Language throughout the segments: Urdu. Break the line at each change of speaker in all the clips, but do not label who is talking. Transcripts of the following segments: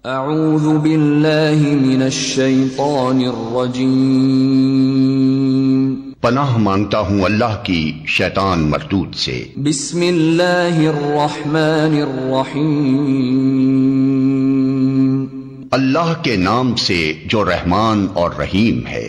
اعوذ باللہ من الشیطان الرجیم،
پناہ مانگتا ہوں اللہ کی شیطان مردود سے۔
بسم اللہ الرحمن الرحیم،
اللہ کے نام سے جو رحمان اور رحیم ہے۔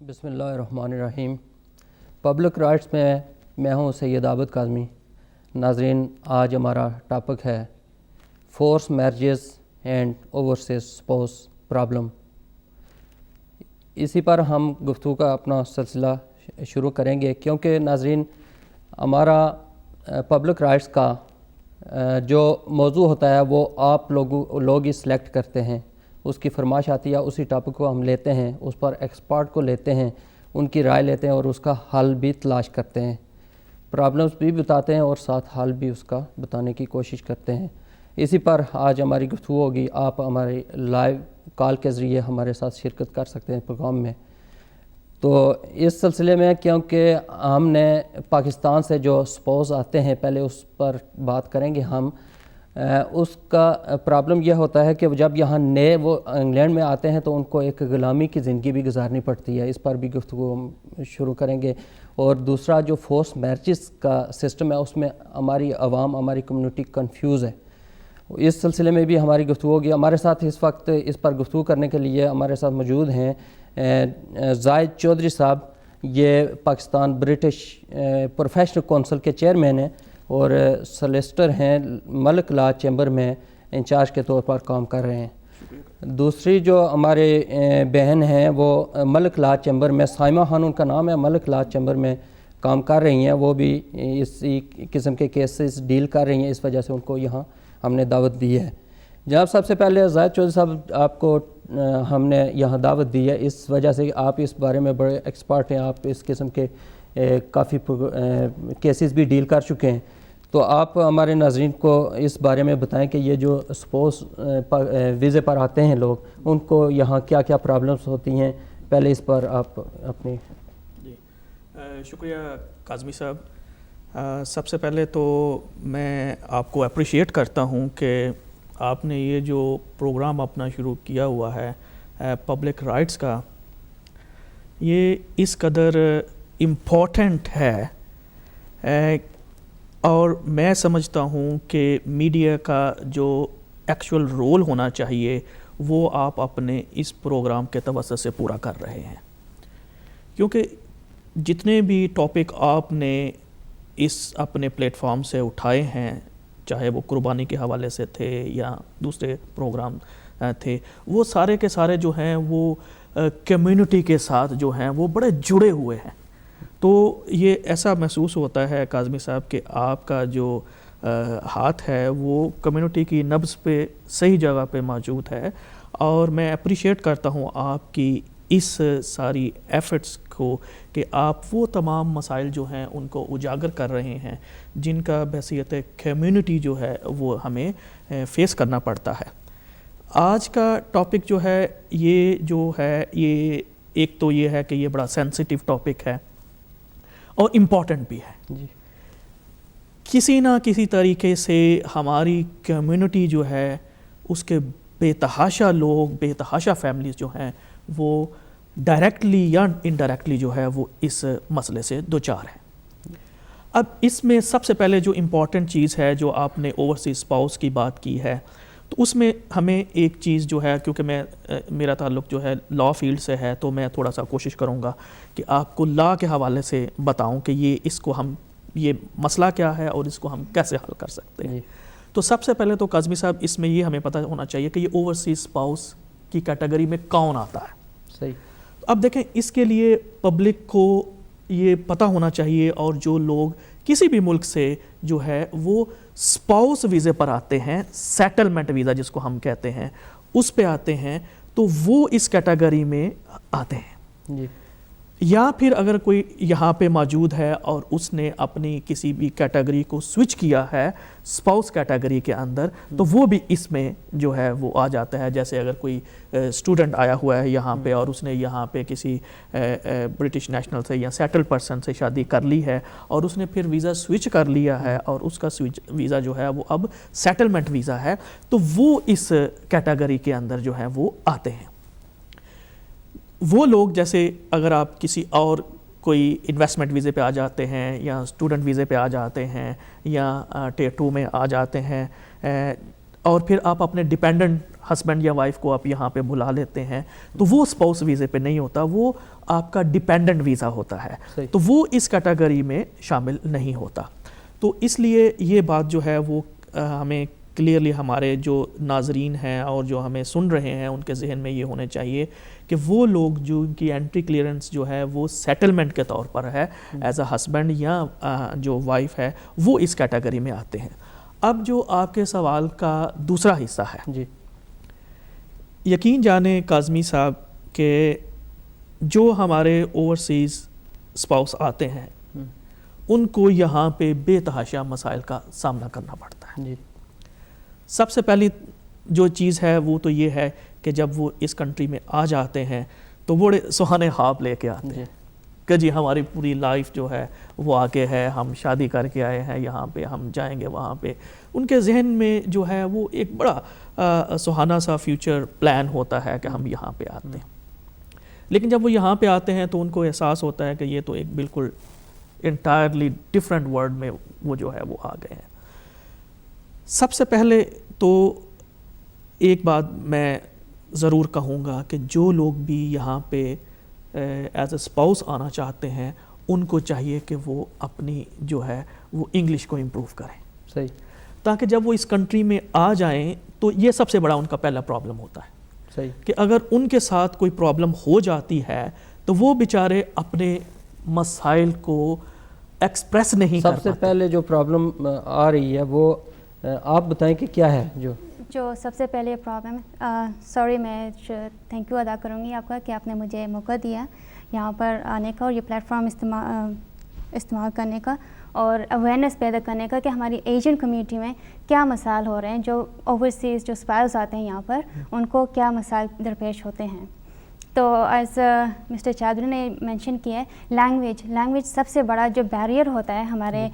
بسم اللہ الرحمن الرحیم۔ پبلک رائٹس میں میں ہوں سید عابد کاظمی۔ ناظرین، آج ہمارا ٹاپک ہے force marriages and overseas spouse problem. اسی پر ہم گفتگو کا اپنا سلسلہ شروع کریں گے، کیونکہ ناظرین ہمارا پبلک رائٹس کا جو موضوع ہوتا ہے وہ آپ لوگ ہی سلیکٹ کرتے ہیں۔ اس کی فرمائش آتی ہے، اسی ٹاپک کو ہم لیتے ہیں، اس پر ایکسپرٹ کو لیتے ہیں، ان کی رائے لیتے ہیں اور اس کا حل بھی تلاش کرتے ہیں، پرابلمس بھی بتاتے ہیں اور ساتھ حل بھی اس کا بتانے کی کوشش کرتے ہیں۔ اسی پر آج ہماری گفتگو ہوگی۔ آپ ہماری لائیو کال کے ذریعے ہمارے ساتھ شرکت کر سکتے ہیں پروگرام میں۔ تو اس سلسلے میں کیونکہ ہم نے پاکستان سے جو اسپاؤس آتے ہیں، پہلے اس پر بات کریں گے ہم۔ اس کا پرابلم یہ ہوتا ہے کہ جب یہاں نئے وہ انگلینڈ میں آتے ہیں تو ان کو ایک غلامی کی زندگی بھی گزارنی پڑتی ہے۔ اس پر بھی گفتگو ہم شروع کریں گے۔ اور دوسرا جو فورس میرجز کا سسٹم ہے، اس میں ہماری عوام، ہماری کمیونٹی کنفیوز ہے۔ اس سلسلے میں بھی ہماری گفتگو ہوگی۔ ہمارے ساتھ اس وقت اس پر گفتگو کرنے کے لیے ہمارے ساتھ موجود ہیں زاہد چودھری صاحب۔ یہ پاکستان برٹش پروفیشنل کونسل کے چیئرمین ہیں اور سلیسٹر ہیں، ملک لا چیمبر میں انچارج کے طور پر کام کر رہے ہیں۔ دوسری جو ہمارے بہن ہیں وہ ملک لا چیمبر میں، سائمہ خانم کا نام ہے، ملک لا چیمبر میں کام کر رہی ہیں۔ وہ بھی اسی قسم کے کیسز ڈیل کر رہی ہیں، اس وجہ سے ان کو یہاں ہم نے دعوت دی ہے۔ جناب سب سے پہلے زاہد چودھری صاحب، آپ کو ہم نے یہاں دعوت دی ہے اس وجہ سے کہ آپ اس بارے میں بڑے ایکسپرٹ ہیں، آپ اس قسم کے کافی کیسز بھی ڈیل کر چکے ہیں۔ تو آپ ہمارے ناظرین کو اس بارے میں بتائیں کہ یہ جو اسپاؤس ویزے پر آتے ہیں لوگ، ان کو یہاں کیا کیا پرابلمس ہوتی ہیں، پہلے اس پر آپ اپنی۔
جی شکریہ کاظمی صاحب۔ سب سے پہلے تو میں آپ کو اپریشیٹ کرتا ہوں کہ آپ نے یہ جو پروگرام اپنا شروع کیا ہوا ہے پبلک رائٹس کا، یہ اس قدر امپورٹنٹ ہے اور میں سمجھتا ہوں کہ میڈیا کا جو ایکچول رول ہونا چاہیے وہ آپ اپنے اس پروگرام کے توسط سے پورا کر رہے ہیں، کیونکہ جتنے بھی ٹاپک آپ نے اس اپنے پلیٹ فارم سے اٹھائے ہیں، چاہے وہ قربانی کے حوالے سے تھے یا دوسرے پروگرام تھے، وہ سارے کے سارے جو ہیں وہ کمیونٹی کے ساتھ جو ہیں وہ بڑے جڑے ہوئے ہیں۔ تو یہ ایسا محسوس ہوتا ہے کاظمی صاحب کہ آپ کا جو ہاتھ ہے وہ کمیونٹی کی نبض پہ صحیح جگہ پہ موجود ہے، اور میں اپریشیٹ کرتا ہوں آپ کی اس ساری ایفرٹس کو کہ آپ وہ تمام مسائل جو ہیں ان کو اجاگر کر رہے ہیں جن کا بحیثیت کمیونٹی جو ہے وہ ہمیں فیس کرنا پڑتا ہے۔ آج کا ٹاپک جو ہے یہ ایک تو یہ ہے کہ یہ بڑا سینسیٹیو ٹاپک ہے اور امپورٹنٹ بھی ہے۔
جی،
کسی نہ کسی طریقے سے ہماری کمیونٹی جو ہے اس کے بے تحاشا لوگ، بے تحاشا فیملیز جو ہیں وہ ڈائریکٹلی یا انڈائریکٹلی جو ہے وہ اس مسئلے سے دوچار ہیں۔ اب اس میں سب سے پہلے جو امپورٹنٹ چیز ہے، جو آپ نے اوورسیز اسپاؤس کی بات کی ہے، تو اس میں ہمیں ایک چیز جو ہے، کیونکہ میرا تعلق جو ہے لا فیلڈ سے ہے، تو میں تھوڑا سا کوشش کروں گا کہ آپ کو لا کے حوالے سے بتاؤں کہ یہ مسئلہ کیا ہے اور اس کو ہم کیسے حل کر سکتے ہیں۔ تو سب سے پہلے تو کاظمی صاحب اس میں یہ ہمیں پتہ ہونا چاہیے کہ یہ اوورسیز اسپاؤس کی کیٹیگری میں کون آتا ہے۔
صحیح۔
اب دیکھیں، اس کے لیے پبلک کو یہ پتہ ہونا چاہیے، اور جو لوگ کسی بھی ملک سے جو ہے وہ اسپاؤس ویزے پر آتے ہیں، سیٹلمنٹ ویزا جس کو ہم کہتے ہیں، اس پہ آتے ہیں، تو وہ اس کیٹیگری میں آتے ہیں۔
جی،
یا پھر اگر کوئی یہاں پہ موجود ہے اور اس نے اپنی کسی بھی کیٹیگری کو سوئچ کیا ہے اسپاؤس کیٹیگری کے اندر تو وہ بھی اس میں جو ہے وہ آ جاتا ہے. جیسے اگر کوئی اسٹوڈنٹ آیا ہوا ہے یہاں پہ اور اس نے یہاں پہ کسی برٹش نیشنل سے یا سیٹل پرسن سے شادی کر لی ہے اور اس نے پھر ویزا سوئچ کر لیا ہے اور اس کا ویزا جو ہے وہ اب سیٹلمنٹ ویزا ہے, تو وہ اس کیٹیگری کے اندر جو ہے وہ آتے ہیں. وہ لوگ جیسے اگر آپ کسی اور کوئی انویسٹمنٹ ویزے پہ آ جاتے ہیں یا اسٹوڈنٹ ویزے پہ آ جاتے ہیں یا ٹیئر 2 میں آ جاتے ہیں اور پھر آپ اپنے ڈیپینڈنٹ ہسبینڈ یا وائف کو آپ یہاں پہ بلا لیتے ہیں تو وہ اسپاؤس ویزے پہ نہیں ہوتا, وہ آپ کا ڈیپینڈنٹ ویزا ہوتا ہے, تو وہ اس کیٹیگری میں شامل نہیں ہوتا. تو اس لیے یہ بات جو ہے وہ ہمیں کلیئرلی ہمارے جو ناظرین ہیں اور جو ہمیں سن رہے ہیں ان کے ذہن میں یہ ہونے چاہیے کہ وہ لوگ جو ان کی انٹری کلیئرنس جو ہے وہ سیٹلمنٹ کے طور پر ہے ایز اے ہسبینڈ یا جو وائف ہے وہ اس کیٹیگری میں آتے ہیں. اب جو آپ کے سوال کا دوسرا حصہ ہے,
جی
یقین جانیں کاظمی صاحب کہ جو ہمارے اوورسیز اسپاؤس آتے ہیں ان کو یہاں پہ بے تحاشا مسائل کا سامنا کرنا پڑتا ہے.
جی
سب سے پہلی جو چیز ہے وہ تو یہ ہے کہ جب وہ اس کنٹری میں آ جاتے ہیں تو بڑے سہانے خواب لے کے آتے ہیں کہ جی ہماری پوری لائف جو ہے وہ آگے ہے, ہم شادی کر کے آئے ہیں یہاں پہ, ہم جائیں گے وہاں پہ. ان کے ذہن میں جو ہے وہ ایک بڑا سہانا سا فیوچر پلان ہوتا ہے کہ ہم یہاں پہ آتے ہیں. لیکن جب وہ یہاں پہ آتے ہیں تو ان کو احساس ہوتا ہے کہ یہ تو ایک بالکل انٹائرلی ڈفرینٹ ورلڈ میں وہ جو ہے وہ آ گئے ہیں. سب سے پہلے تو ایک بات میں ضرور کہوں گا کہ جو لوگ بھی یہاں پہ ایز اے اسپاؤس آنا چاہتے ہیں ان کو چاہیے کہ وہ اپنی جو ہے وہ انگلش کو امپروو کریں,
صحیح,
تاکہ جب وہ اس کنٹری میں آ جائیں تو یہ سب سے بڑا ان کا پہلا پرابلم ہوتا ہے.
صحیح,
کہ اگر ان کے ساتھ کوئی پرابلم ہو جاتی ہے تو وہ بیچارے اپنے مسائل کو ایکسپریس نہیں کر پاتے.
سب سے پہلے جو پرابلم آ رہی ہے وہ آپ بتائیں کہ کیا ہے.
جو سب سے پہلے پرابلم سوری میں تھینک یو ادا کروں گی آپ کا کہ آپ نے مجھے موقع دیا یہاں پر آنے کا اور یہ پلیٹ فارم استعمال کرنے کا اور اویئرنیس پیدا کرنے کا کہ ہماری ایشین کمیونٹی میں کیا مسائل ہو رہے ہیں, جو اوورسیز جو اسپاؤس آتے ہیں یہاں پر ان کو کیا مسائل درپیش ہوتے ہیں. تو ایز مسٹر چودھری نے مینشن کیا ہے لینگویج سب سے بڑا جو بیریئر ہوتا ہے ہمارے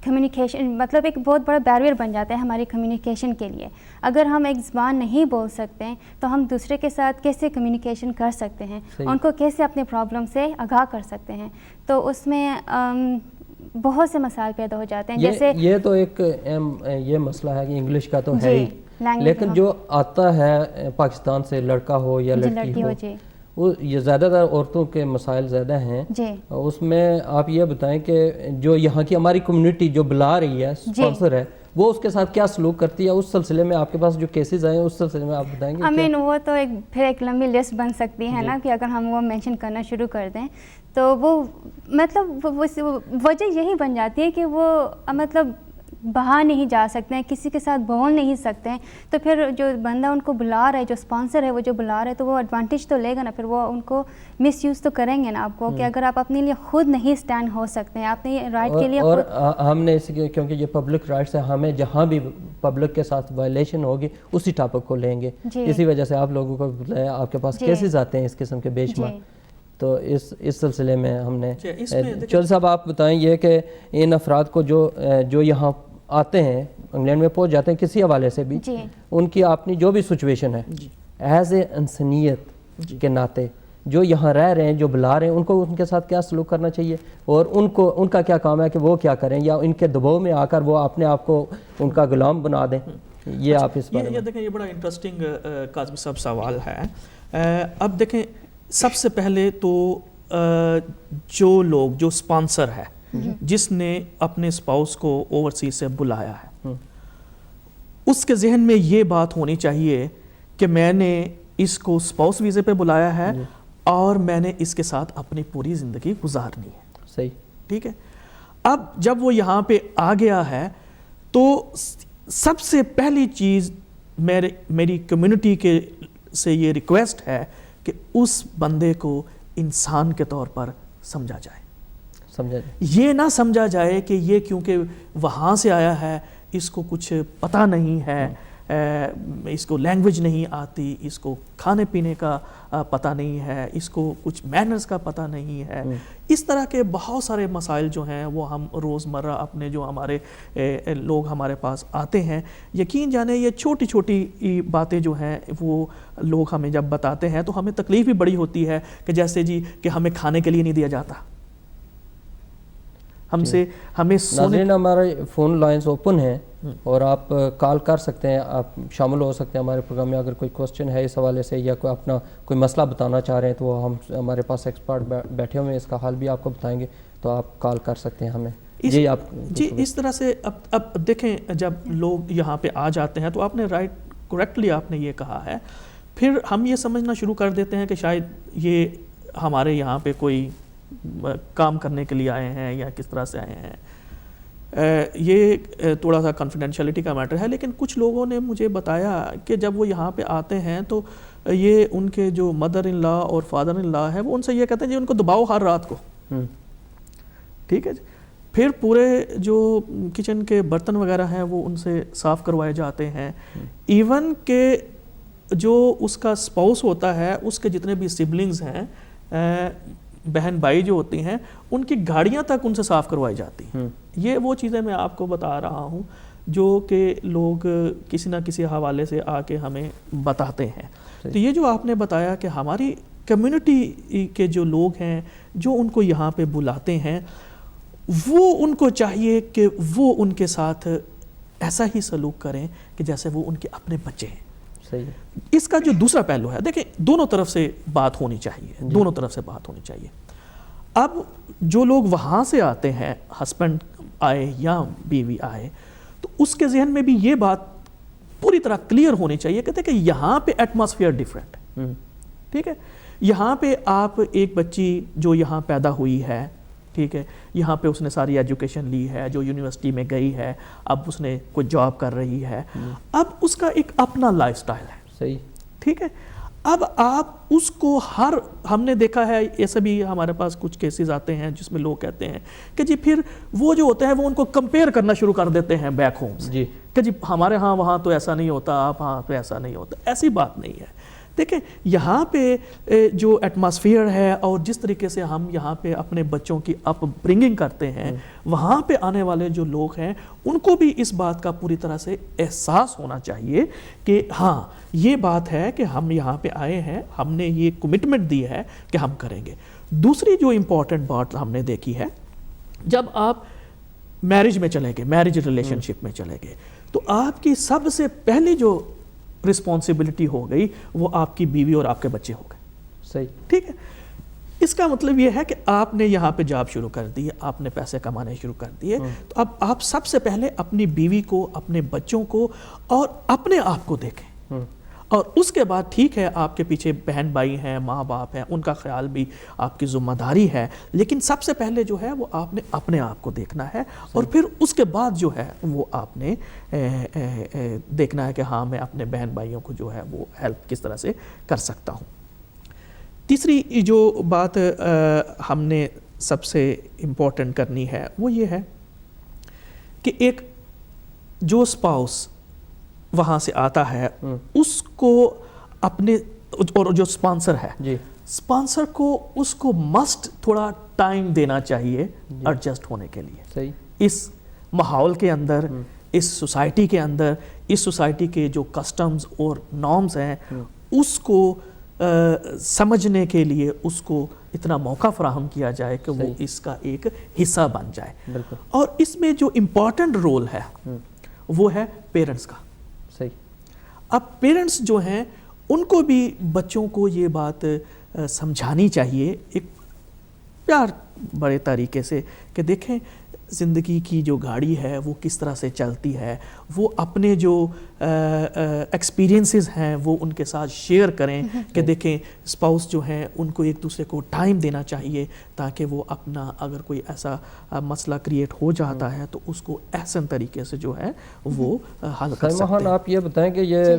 کمیونیکیشن, مطلب ایک بہت بڑا بیریئر بن جاتا ہے ہماری کمیونیکیشن کے لیے. اگر ہم ایک زبان نہیں بول سکتے ہیں تو ہم دوسرے کے ساتھ کیسے کمیونیکیشن کر سکتے ہیں, ان کو کیسے اپنے پرابلم سے آگاہ کر سکتے ہیں. تو اس میں بہت سے مسائل پیدا ہو جاتے ہیں. جیسے یہ
تو ایک یہ مسئلہ ہے کہ انگلش کا تو ہے ہی, لیکن جو آتا ہے پاکستان سے لڑکا ہو یا لڑکی ہو وہ یہ زیادہ تر عورتوں کے مسائل زیادہ ہیں. اس میں آپ یہ بتائیں کہ جو یہاں کی ہماری کمیونٹی جو بلا رہی ہے اسپانسر ہے وہ اس کے ساتھ کیا سلوک کرتی ہے, اس سلسلے میں آپ کے پاس جو کیسز آئے ہیں اس سلسلے میں آپ بتائیں گے.
وہ تو پھر ایک لمبی لسٹ بن سکتی ہے نا کہ اگر ہم وہ مینشن کرنا شروع کر دیں تو وہ مطلب وجہ یہی بن جاتی ہے کہ وہ مطلب باہر نہیں جا سکتے ہیں, کسی کے ساتھ بول نہیں سکتے ہیں. تو پھر جو بندہ ان کو بلا رہا ہے, جو اسپانسر ہے وہ جو بلا رہا ہے, تو وہ ایڈوانٹیج تو لے گا نا, پھر وہ ان کو مس یوز تو کریں گے نا آپ کو کہ اگر آپ اپنے لیے خود نہیں سٹینڈ ہو سکتے ہیں اپنے رائٹ کے لیے. اور
ہم نے کیونکہ یہ پبلک رائٹس ہے, ہمیں جہاں بھی پبلک کے ساتھ وائلیشن ہوگی اسی ٹاپک کو لیں گے. اسی وجہ سے آپ لوگوں کو بتایا آپ کے پاس کیسز آتے ہیں اس قسم کے بے شمار. تو اس سلسلے میں ہم نے چودھری صاحب آپ بتائیں یہ کہ ان افراد کو جو یہاں آتے ہیں انگلینڈ میں پہنچ جاتے ہیں کسی حوالے سے بھی, ان کی اپنی جو بھی سچویشن ہے ایز اے انسانیت کے ناطے جو یہاں رہ رہے ہیں, جو بلا رہے ہیں, ان کو ان کے ساتھ کیا سلوک کرنا چاہیے اور ان کا کیا کام ہے کہ وہ کیا کریں, یا ان کے دباؤ میں آ کر وہ اپنے آپ کو ان کا غلام بنا دیں. یہ آپ اس بارے میں
دیکھیں, یہ بڑا انٹرسٹنگ کاظمی صاحب سوال ہے. اب دیکھیں سب سے پہلے تو جو لوگ جو اسپانسر ہے جس نے اپنے اسپاؤس کو اوورسیز سے بلایا ہے اس کے ذہن میں یہ بات ہونی چاہیے کہ میں نے اس کو اسپاؤس ویزے پہ بلایا ہے اور میں نے اس کے ساتھ اپنی پوری زندگی گزارنی ہے.
صحیح,
ٹھیک ہے. اب جب وہ یہاں پہ آ گیا ہے تو سب سے پہلی چیز میری کمیونٹی کے سے یہ ریکویسٹ ہے کہ اس بندے کو انسان کے طور پر سمجھا جائے.
سمجھا
یہ نہ سمجھا جائے کہ یہ کیونکہ وہاں سے آیا ہے اس کو کچھ پتہ نہیں ہے, اس کو لینگویج نہیں آتی, اس کو کھانے پینے کا پتہ نہیں ہے, اس کو کچھ مینرز کا پتہ نہیں ہے. اس طرح کے بہت سارے مسائل جو ہیں وہ ہم روزمرہ اپنے جو ہمارے لوگ ہمارے پاس آتے ہیں, یقین جانے یہ چھوٹی چھوٹی باتیں جو ہیں وہ لوگ ہمیں جب بتاتے ہیں تو ہمیں تکلیف بھی بڑی ہوتی ہے کہ جیسے جی کہ ہمیں کھانے کے لیے نہیں دیا جاتا, ہمیں
ناظرین ہمارے فون لائنز اوپن ہیں اور آپ کال کر سکتے ہیں, آپ شامل ہو سکتے ہیں ہمارے پروگرام میں. اگر کوئی کوسچن ہے اس حوالے سے یا کوئی اپنا کوئی مسئلہ بتانا چاہ رہے ہیں تو وہ ہمارے پاس ایکسپرٹ بیٹھے ہوئے ہیں, اس کا حل بھی آپ کو بتائیں گے, تو آپ کال کر سکتے ہیں ہمیں.
جی اس طرح سے اب دیکھیں جب لوگ یہاں پہ آ جاتے ہیں تو آپ نے کریکٹلی آپ نے یہ کہا ہے, پھر ہم یہ سمجھنا شروع کر دیتے ہیں کہ شاید یہ ہمارے یہاں پہ کوئی کام کرنے کے لیے آئے ہیں یا کس طرح سے آئے ہیں. یہ تھوڑا سا کانفیڈینشیلٹی کا میٹر ہے, لیکن کچھ لوگوں نے مجھے بتایا کہ جب وہ یہاں پہ آتے ہیں تو یہ ان کے جو مدر ان لا اور فادر ان لا ہے وہ ان سے یہ کہتے ہیں جی ان کو دباؤ ہر رات کو, ٹھیک ہے جی. پھر پورے جو کچن کے برتن وغیرہ ہیں وہ ان سے صاف کروائے جاتے ہیں. ایون کہ جو اس کا اسپاؤس ہوتا ہے اس کے جتنے بھی سبلنگز ہیں, بہن بھائی جو ہوتی ہیں, ان کی گاڑیاں تک ان سے صاف کروائی جاتی ہیں. یہ وہ چیزیں میں آپ کو بتا رہا ہوں جو کہ لوگ کسی نہ کسی حوالے سے آ کے ہمیں بتاتے ہیں. تو یہ جو آپ نے بتایا کہ ہماری کمیونٹی کے جو لوگ ہیں جو ان کو یہاں پہ بلاتے ہیں, وہ ان کو چاہیے کہ وہ ان کے ساتھ ایسا ہی سلوک کریں کہ جیسے وہ ان کے اپنے بچے ہیں. اس کا جو دوسرا پہلو ہے, دیکھیں دونوں طرف سے بات ہونی چاہیے, دونوں طرف سے بات ہونی چاہیے. اب جو لوگ وہاں سے آتے ہیں, ہسبینڈ آئے یا بیوی آئے, تو اس کے ذہن میں بھی یہ بات پوری طرح کلیئر ہونی چاہیے کہ دیکھیں یہاں پہ ایٹماسفیئر ڈیفرنٹ ہے, ٹھیک ہے. یہاں پہ آپ ایک بچی جو یہاں پیدا ہوئی ہے, ٹھیک ہے, یہاں پہ اس نے ساری ایجوکیشن لی ہے, جو یونیورسٹی میں گئی ہے, اب اس نے کوئی جاب کر رہی ہے, اب اس کا ایک اپنا لائف سٹائل ہے,
صحیح,
ٹھیک ہے. اب آپ اس کو ہم نے دیکھا ہے, ایسے بھی ہمارے پاس کچھ کیسز آتے ہیں جس میں لوگ کہتے ہیں کہ جی پھر وہ جو ہوتے ہیں وہ ان کو کمپیئر کرنا شروع کر دیتے ہیں بیک ہوم سے, کہ جی ہمارے ہاں وہاں تو ایسا نہیں ہوتا, آپ ہاں تو ایسا نہیں ہوتا. ایسی بات نہیں ہے. دیکھیں یہاں پہ جو ایٹماسفیئر ہے اور جس طریقے سے ہم یہاں پہ اپنے بچوں کی اپ برنگنگ کرتے ہیں, وہاں پہ آنے والے جو لوگ ہیں ان کو بھی اس بات کا پوری طرح سے احساس ہونا چاہیے کہ ہاں یہ بات ہے کہ ہم یہاں پہ آئے ہیں, ہم نے یہ کمٹمنٹ دی ہے کہ ہم کریں گے. دوسری جو امپورٹنٹ بات ہم نے دیکھی ہے, جب آپ میرج میں چلے گئے, میرج ریلیشن شپ میں چلے گئے, تو آپ کی سب سے پہلی جو رسپانسبلٹی ہو گئی وہ آپ کی بیوی اور آپ کے بچے ہو گئے.
صحیح,
ٹھیک ہے. اس کا مطلب یہ ہے کہ آپ نے یہاں پہ جاب شروع کر دی, آپ نے پیسے کمانے شروع کر دیے, تو اب آپ سب سے پہلے اپنی بیوی کو, اپنے بچوں کو اور اپنے آپ کو دیکھیں, اور اس کے بعد ٹھیک ہے آپ کے پیچھے بہن بھائی ہیں, ماں باپ ہیں, ان کا خیال بھی آپ کی ذمہ داری ہے, لیکن سب سے پہلے جو ہے وہ آپ نے اپنے آپ کو دیکھنا ہے, اور پھر اس کے بعد جو ہے وہ آپ نے دیکھنا ہے کہ ہاں میں اپنے بہن بھائیوں کو جو ہے وہ ہیلپ کس طرح سے کر سکتا ہوں. تیسری جو بات ہم نے سب سے امپورٹنٹ کرنی ہے وہ یہ ہے کہ ایک جو اسپاؤس وہاں سے آتا ہے اس کو اپنے, اور جو اسپانسر ہے, اسپانسر کو اس کو مسٹ تھوڑا ٹائم دینا چاہیے ایڈجسٹ ہونے کے لیے.
صحیح,
اس ماحول کے اندر, اس سوسائٹی کے اندر, اس سوسائٹی کے جو کسٹمز اور نارمز ہیں اس کو سمجھنے کے لیے اس کو اتنا موقع فراہم کیا جائے کہ وہ اس کا ایک حصہ بن جائے. اور اس میں جو امپورٹنٹ رول ہے وہ ہے پیرنٹس کا.
صحیح.
اب پیرنٹس جو ہیں ان کو بھی بچوں کو یہ بات سمجھانی چاہیے ایک پیار بڑے طریقے سے کہ دیکھیں زندگی کی جو گاڑی ہے وہ کس طرح سے چلتی ہے، وہ اپنے جو ایکسپیرینسز ہیں وہ ان کے ساتھ شیئر کریں کہ دیکھیں اسپاؤس جو ہیں ان کو ایک دوسرے کو ٹائم دینا چاہیے تاکہ وہ اپنا اگر کوئی ایسا مسئلہ کریٹ ہو جاتا ہے تو اس کو احسن طریقے سے جو ہے وہ حل کر سکتے ہیں۔
آپ یہ بتائیں کہ یہ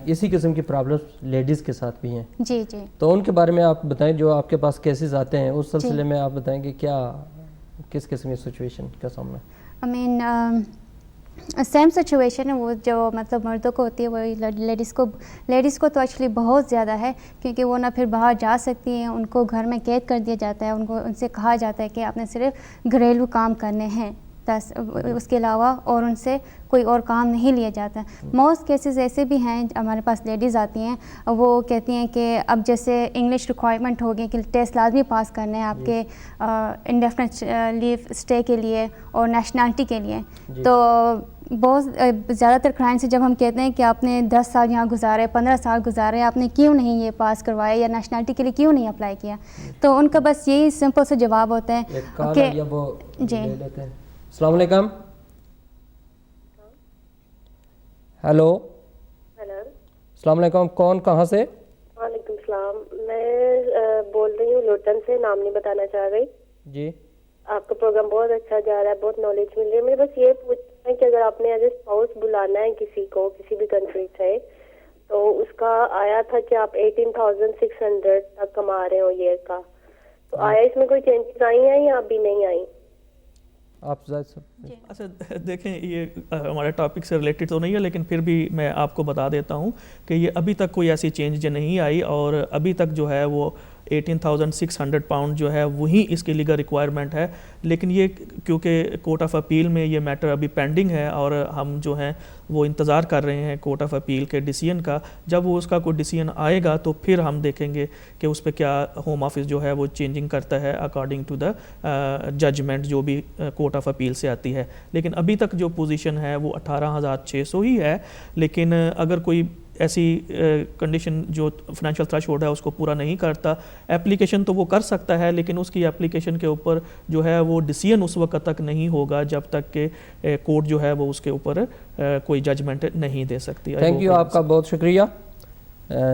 اسی قسم کی پرابلمس لیڈیز کے ساتھ بھی ہیں،
جی جی،
تو ان کے بارے میں آپ بتائیں، جو آپ کے پاس کیسز آتے ہیں اس سلسلے میں آپ بتائیں کہ کیا کس قسم کی سچویشن کا سامنا؟
آئی مین سیم سچویشن ہے وہ جو مطلب مردوں کو ہوتی ہے وہی لیڈیز کو تو ایکچولی بہت زیادہ ہے، کیونکہ وہ نہ پھر باہر جا سکتی ہیں، ان کو گھر میں قید کر دیا جاتا ہے، ان سے کہا جاتا ہے کہ آپ نے صرف گھریلو کام کرنے ہیں، اس کے علاوہ اور ان سے کوئی اور کام نہیں لیا جاتا ہے۔ موسٹ کیسز ایسے بھی ہیں ہمارے پاس لیڈیز آتی ہیں، وہ کہتی ہیں کہ اب جیسے انگلش ریکوائرمنٹ ہو گئی کہ ٹیسٹ لازمی پاس کرنے ہیں آپ کے انڈیفینٹ لیو اسٹے کے لیے اور نیشنلٹی کے لیے، تو بہت زیادہ تر کلائنٹ سے جب ہم کہتے ہیں کہ آپ نے 10 سال یہاں گزارے، 15 سال گزارے، آپ نے کیوں نہیں یہ پاس کروایا یا نیشنلٹی کے لیے کیوں نہیں اپلائی کیا، تو ان کا بس یہی سمپل سے جواب ہوتا ہے کہ جی۔
السلام علیکم۔ ہیلو السلام علیکم، کون کہاں سے؟
وعلیکم السلام، میں بول رہی ہوں لوٹن سے، نام نہیں بتانا چاہ رہی
جی۔
آپ کا پروگرام بہت اچھا جا رہا ہے، بہت نالج مل رہی ہے۔ مجھے بس یہ پوچھنا ہے کہ اگر آپ نے ایز اے اسپاؤس بلانا ہے کسی کو کسی بھی کنٹری سے، تو اس کا آیا تھا کہ آپ 18,600 تک کما رہے ہو ایئر کا، تو آیا اس میں کوئی چینجز آئی ہیں یا ابھی نہیں آئی؟
آپ زائد صاحب۔
اچھا دیکھیں، یہ ہمارے ٹاپک سے ریلیٹڈ تو نہیں ہے لیکن پھر بھی میں آپ کو بتا دیتا ہوں کہ یہ ابھی تک کوئی ایسی چینج نہیں آئی، اور ابھی تک جو ہے وہ 18,600 پاؤنڈ جو ہے وہی اس کے لیگل ریکوائرمنٹ ہے، لیکن یہ کیونکہ کورٹ آف اپیل میں یہ میٹر ابھی پینڈنگ ہے اور ہم جو ہیں وہ انتظار کر رہے ہیں کورٹ آف اپیل کے ڈیسیژن کا۔ جب وہ اس کا کوئی ڈیسیژن آئے گا تو پھر ہم دیکھیں گے کہ اس پہ کیا ہوم آفس جو ہے وہ چینجنگ کرتا ہے اکارڈنگ ٹو دا ججمنٹ جو بھی کورٹ آف اپیل سے آتی ہے، لیکن ابھی تک جو پوزیشن ہے وہ 18,600 ہی ہے۔ لیکن اگر کوئی ایسی کنڈیشن جو فائنینشیل تھریش ہولڈ ہے اس کو پورا نہیں کرتا، اپلیکیشن تو وہ کر سکتا ہے، لیکن اس کی اپلیکیشن کے اوپر جو ہے وہ ڈیسیژن اس وقت تک نہیں ہوگا جب تک کہ کورٹ جو ہے وہ اس کے اوپر کوئی ججمنٹ نہیں دے سکتی۔
تھینک یو، آپ کا بہت شکریہ۔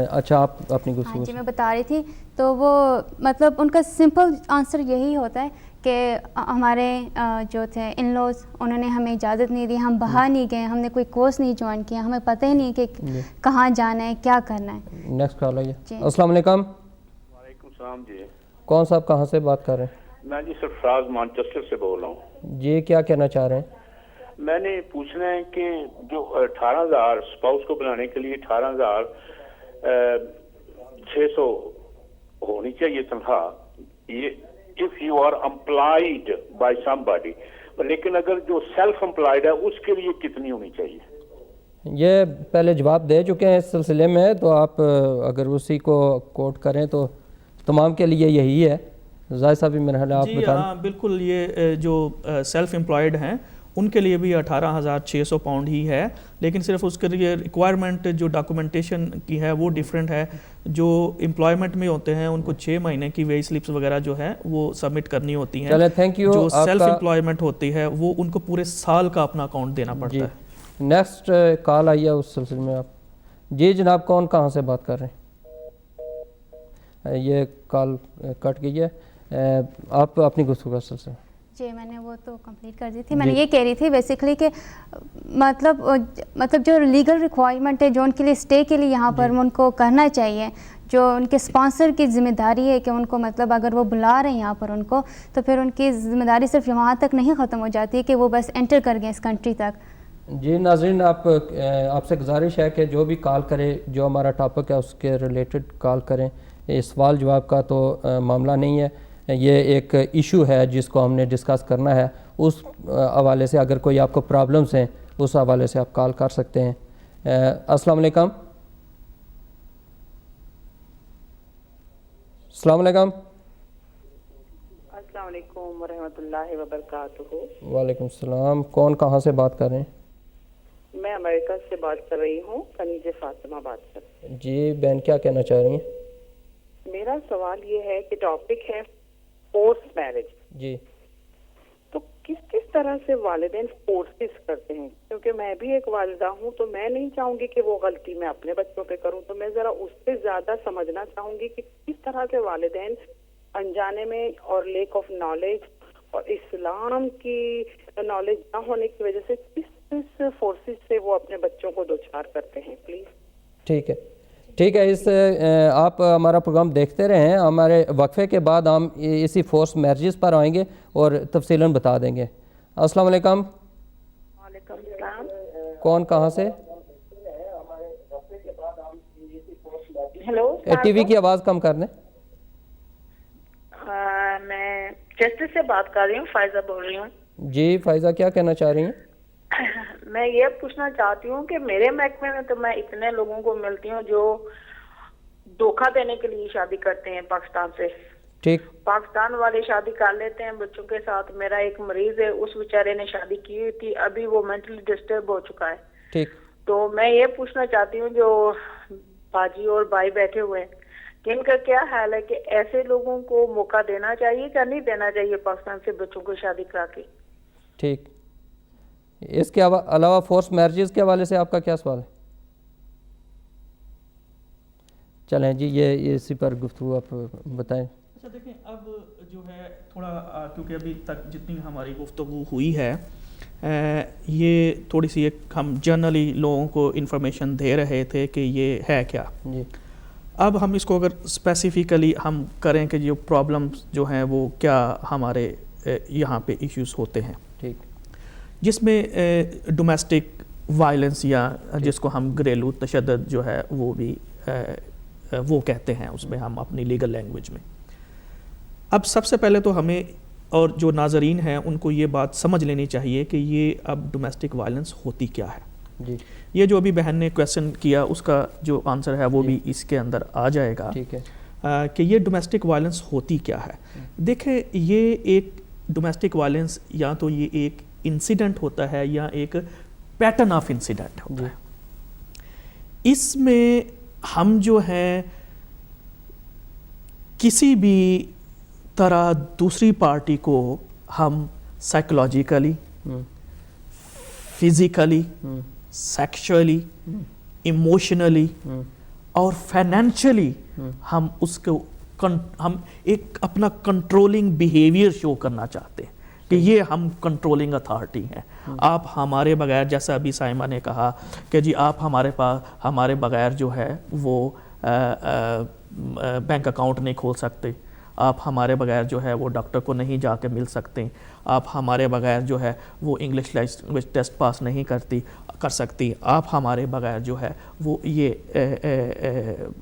اچھا آپ اپنی گفتگو؟
جی میں بتا رہی تھی، تو وہ مطلب ان کا سمپل آنسر یہی ہوتا ہے کہ ہمارے جو تھے ان لوز انہوں نے ہمیں اجازت نہیں دی، ہم باہر نہیں گئے، ہم نے کوئی کورس نہیں جوائن کیا، ہمیں پتہ ہی نہیں کہ کہاں جانا ہے، کیا کرنا ہے۔
نیکسٹ کال آئیے۔ السلام علیکم۔
وعلیکم السلام جی۔
کون صاحب کہاں سے بات کر رہے ہیں؟
میں جی سرفراز مانچسٹر سے بول رہا ہوں
جی، کیا کہنا چاہ رہے ہیں؟
میں نے پوچھنا ہے کہ جو 18,000 اسپاؤس کو بلانے کے لیے 18,600 ہونی چاہیے تنخواہ، یہ if you are employed by somebody، لیکن اگر جو سیلف امپلائڈ ہے اس کے لیے کتنی ہونی چاہیے؟
یہ پہلے جواب دے چکے ہیں اس سلسلے میں، تو آپ اگر اسی کو کوٹ کریں تو تمام کے لیے یہی ہے۔ زاہد صاحب بھی میرا خیال آپ
جی ہاں بالکل، یہ جو سیلف امپلائڈ ہیں ان کے لیے بھی 18,600 پاؤنڈ ہی ہے، لیکن صرف اس کے لیے ریکوائرمنٹ جو ڈاکومنٹیشن کی ہے وہ ڈیفرنٹ ہے۔ جو امپلائمنٹ میں ہوتے ہیں ان کو 6 مہینے کی ویج سلپس وغیرہ جو ہے وہ سبمٹ کرنی ہوتی ہیں۔
Thank you.
جو سیلف امپلائمنٹ ہوتی ہے وہ ان کو پورے سال کا اپنا اکاؤنٹ دینا پڑتا ہے۔
نیکسٹ کال آئی ہے اس سلسلے میں آپ۔ جی جناب، کون کہاں سے بات کر رہے ہیں؟ یہ کال کٹ گئی ہے، آپ اپنی گفتگو کا سلسلہ۔
جی میں نے وہ تو کمپلیٹ کر دی تھی، میں نے یہ کہہ رہی تھی بیسیکلی کہ مطلب جو لیگل ریکوائرمنٹ ہے جو ان کے لیے اسٹے کے لیے یہاں پر ان کو کرنا چاہیے، جو ان کے اسپانسر کی ذمہ داری ہے کہ ان کو مطلب اگر وہ بلا رہے ہیں یہاں پر ان کو، تو پھر ان کی ذمہ داری صرف وہاں تک نہیں ختم ہو جاتی ہے کہ وہ بس انٹر کر گئے اس کنٹری تک۔
جی ناظرین، آپ سے گزارش ہے کہ جو بھی کال کرے، جو ہمارا ٹاپک ہے اس کے ریلیٹڈ کال کریں۔ یہ سوال جواب کا تو معاملہ نہیں ہے، یہ ایک ایشو ہے جس کو ہم نے ڈسکس کرنا ہے۔ اس حوالے سے اگر کوئی آپ کو پرابلمس ہیں اس حوالے سے آپ کال کر سکتے ہیں۔ السلام علیکم۔ السلام علیکم۔
السلام علیکم ورحمۃ اللہ وبرکاتہ۔
وعلیکم السلام، کون کہاں سے بات کر رہے ہیں؟
میں امریکہ سے بات کر رہی ہوں، کنیز فاطمہ بات کر رہی ہوں۔
جی بہن، کیا کہنا چاہ رہی ہیں؟
میرا سوال یہ ہے کہ ٹاپک ہے فورس میرج۔
جی
تو
کس طرح سے والدین فورسز کرتے ہیں؟ کیونکہ میں بھی ایک والدہ ہوں تو میں نہیں چاہوں گی کہ وہ غلطی میں اپنے بچوں پہ کروں، تو میں ذرا اس سے زیادہ سمجھنا چاہوں گی کہ کس طرح سے والدین انجانے میں اور لیک آف نالج اور اسلام کی نالج نہ ہونے کی وجہ سے کس فورسز سے وہ اپنے بچوں کو دوچار کرتے ہیں. پلیز.
ٹھیک ہے. آپ ہمارا پروگرام دیکھتے رہیں. ہمارے وقفے کے بعد ہم اسی فورس میرجز پر آئیں گے اور تفصیلاً بتا دیں گے. السلام علیکم.
وعلیکم السلام.
کون کہاں سے؟
ہیلو.
ٹی وی کی آواز کم کر دیں.
میں چیسٹر سے بات کر رہی ہوں، فائزہ بول رہی ہوں.
جی فائزہ، کیا کہنا چاہ رہی ہیں؟
میں یہ پوچھنا چاہتی ہوں کہ میرے محکمے میں تو میں اتنے لوگوں کو ملتی ہوں جو دھوکہ دینے کے لیے شادی کرتے ہیں پاکستان سے.
ٹھیک.
پاکستان والے شادی کر لیتے ہیں بچوں کے ساتھ. میرا ایک مریض ہے، اس بیچارے نے شادی کی ہوئی تھی، ابھی وہ مینٹلی ڈسٹرب ہو چکا ہے.
ٹھیک.
تو میں یہ پوچھنا چاہتی ہوں جو باجی اور بھائی بیٹھے ہوئے ہیں کہ ان کا کیا حال ہے کہ ایسے لوگوں کو موقع دینا چاہیے یا نہیں دینا چاہیے پاکستان سے بچوں کو شادی کرا کے؟
ٹھیک. اس کے علاوہ فورس میرجز کے حوالے سے آپ کا کیا سوال ہے؟ چلیں جی، یہ اسی پر گفتگو آپ بتائیں.
اچھا دیکھیں، اب جو ہے تھوڑا کیونکہ ابھی تک جتنی ہماری گفتگو ہوئی ہے یہ تھوڑی سی ایک ہم جنرلی لوگوں کو انفارمیشن دے رہے تھے کہ یہ ہے کیا.
جی.
اب ہم اس کو اگر اسپیسیفکلی ہم کریں کہ جو پرابلمس جو ہیں وہ کیا ہمارے یہاں پہ ایشوز ہوتے ہیں،
ٹھیک،
جس میں ڈومیسٹک وائلنس یا جس کو ہم گھریلو تشدد جو ہے وہ بھی وہ کہتے ہیں اس میں ہم اپنی لیگل لینگویج میں. اب سب سے پہلے تو ہمیں اور جو ناظرین ہیں ان کو یہ بات سمجھ لینی چاہیے کہ یہ اب ڈومیسٹک وائلنس ہوتی کیا ہے.
جی.
یہ جو ابھی بہن نے کویسچن کیا اس کا جو آنسر ہے وہ بھی اس کے اندر آ جائے گا.
ٹھیک ہے.
کہ یہ ڈومیسٹک وائلنس ہوتی کیا ہے. دیکھیں، یہ ایک ڈومیسٹک وائلنس یا تو یہ ایک انسیڈنٹ ہوتا ہے یا ایک پیٹرن آف انسیڈنٹ ہوتا ہے. اس میں ہم جو ہیں کسی بھی طرح دوسری پارٹی کو ہم سائیکولوجیکلی، فزیکلی، سیکشولی، ایموشنلی اور فائنینشلی ہم اس کو ہم ایک اپنا کنٹرولنگ بیہیویئر شو کرنا چاہتے ہیں کہ یہ ہم کنٹرولنگ اتھارٹی ہیں. آپ ہمارے بغیر، جیسا ابھی سائمہ نے کہا کہ جی آپ ہمارے بغیر جو ہے وہ بینک اکاؤنٹ نہیں کھول سکتے، آپ ہمارے بغیر جو ہے وہ ڈاکٹر کو نہیں جا کے مل سکتے، آپ ہمارے بغیر جو ہے وہ انگلش لینگویج ٹیسٹ پاس نہیں کر سکتی، آپ ہمارے بغیر جو ہے وہ یہ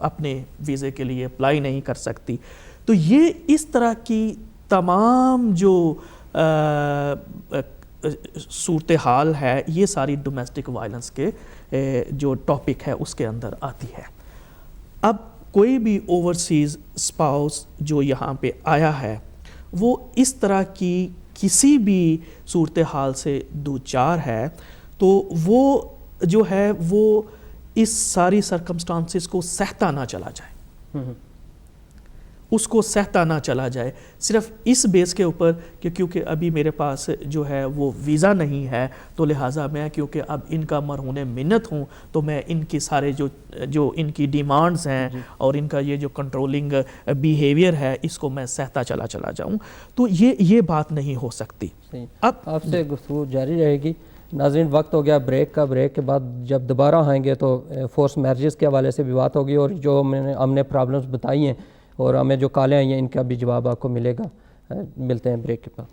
اپنے ویزے کے لیے اپلائی نہیں کر سکتی. تو یہ اس طرح کی تمام جو صورتحال ہے یہ ساری ڈومیسٹک وائلنس کے جو ٹاپک ہے اس کے اندر آتی ہے. اب کوئی بھی اوورسیز اسپاؤس جو یہاں پہ آیا ہے وہ اس طرح کی کسی بھی صورتحال سے دوچار ہے تو وہ جو ہے وہ اس ساری سرکمسٹانسز کو سہتا نہ چلا جائے، اس کو سہتا نہ چلا جائے صرف اس بیس کے اوپر کہ کیونکہ ابھی میرے پاس جو ہے وہ ویزا نہیں ہے تو لہٰذا میں کیونکہ اب ان کا مرہون منت ہوں تو میں ان کی سارے جو ان کی ڈیمانڈز ہیں اور ان کا یہ جو کنٹرولنگ بیہیویئر ہے اس کو میں سہتا چلا جاؤں. تو یہ بات نہیں ہو سکتی.
اب آپ سے گفتگو جاری رہے گی. ناظرین، وقت ہو گیا بریک کا. بریک کے بعد جب دوبارہ آئیں گے تو فورس میرجز کے حوالے سے بھی بات ہوگی اور جو ہم نے پرابلمس بتائی ہیں اور ہمیں جو کالیں آئی ہیں ان کا بھی جواب آپ کو ملے گا. ملتے ہیں بریک کے بعد.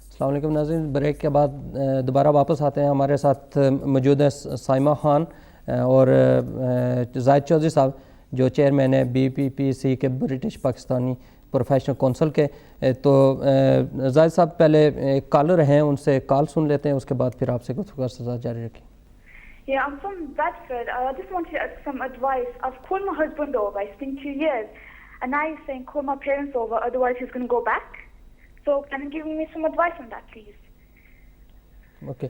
السلام علیکم ناظرین، بریک کے بعد دوبارہ واپس آتے ہیں. ہمارے ساتھ موجود ہیں سائمہ خان اور زاہد چودھری صاحب جو چیئرمین ہے BPPC کے برٹش پاکستانی پروفیشنل کونسل کے. تو زاہد صاحب پہلے ایک کالر ہیں، ان سے کال سن لیتے ہیں، اس کے بعد پھر آپ سے گفتگو کا سلسلہ جاری رکھیں.
Yeah, I'm from Bradford. I just wanted some advice. I've called my husband over. It's been 2 years. And now he's saying call my parents over, otherwise he's going to go back. So can you give me some advice on that, please?
Okay.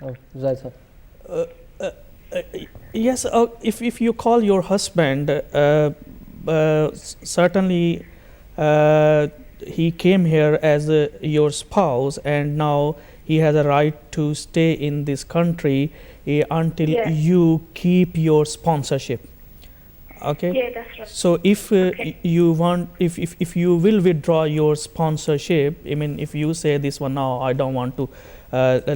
زاہد صاحب.
Yes, if you call your husband, certainly he came here as your spouse, and now he has a right to stay in this country until
Yes.
you keep your sponsorship. Okay.
Yeah, that's right.
So if you want, if you will withdraw your sponsorship, I mean, if you say this one now, I don't want to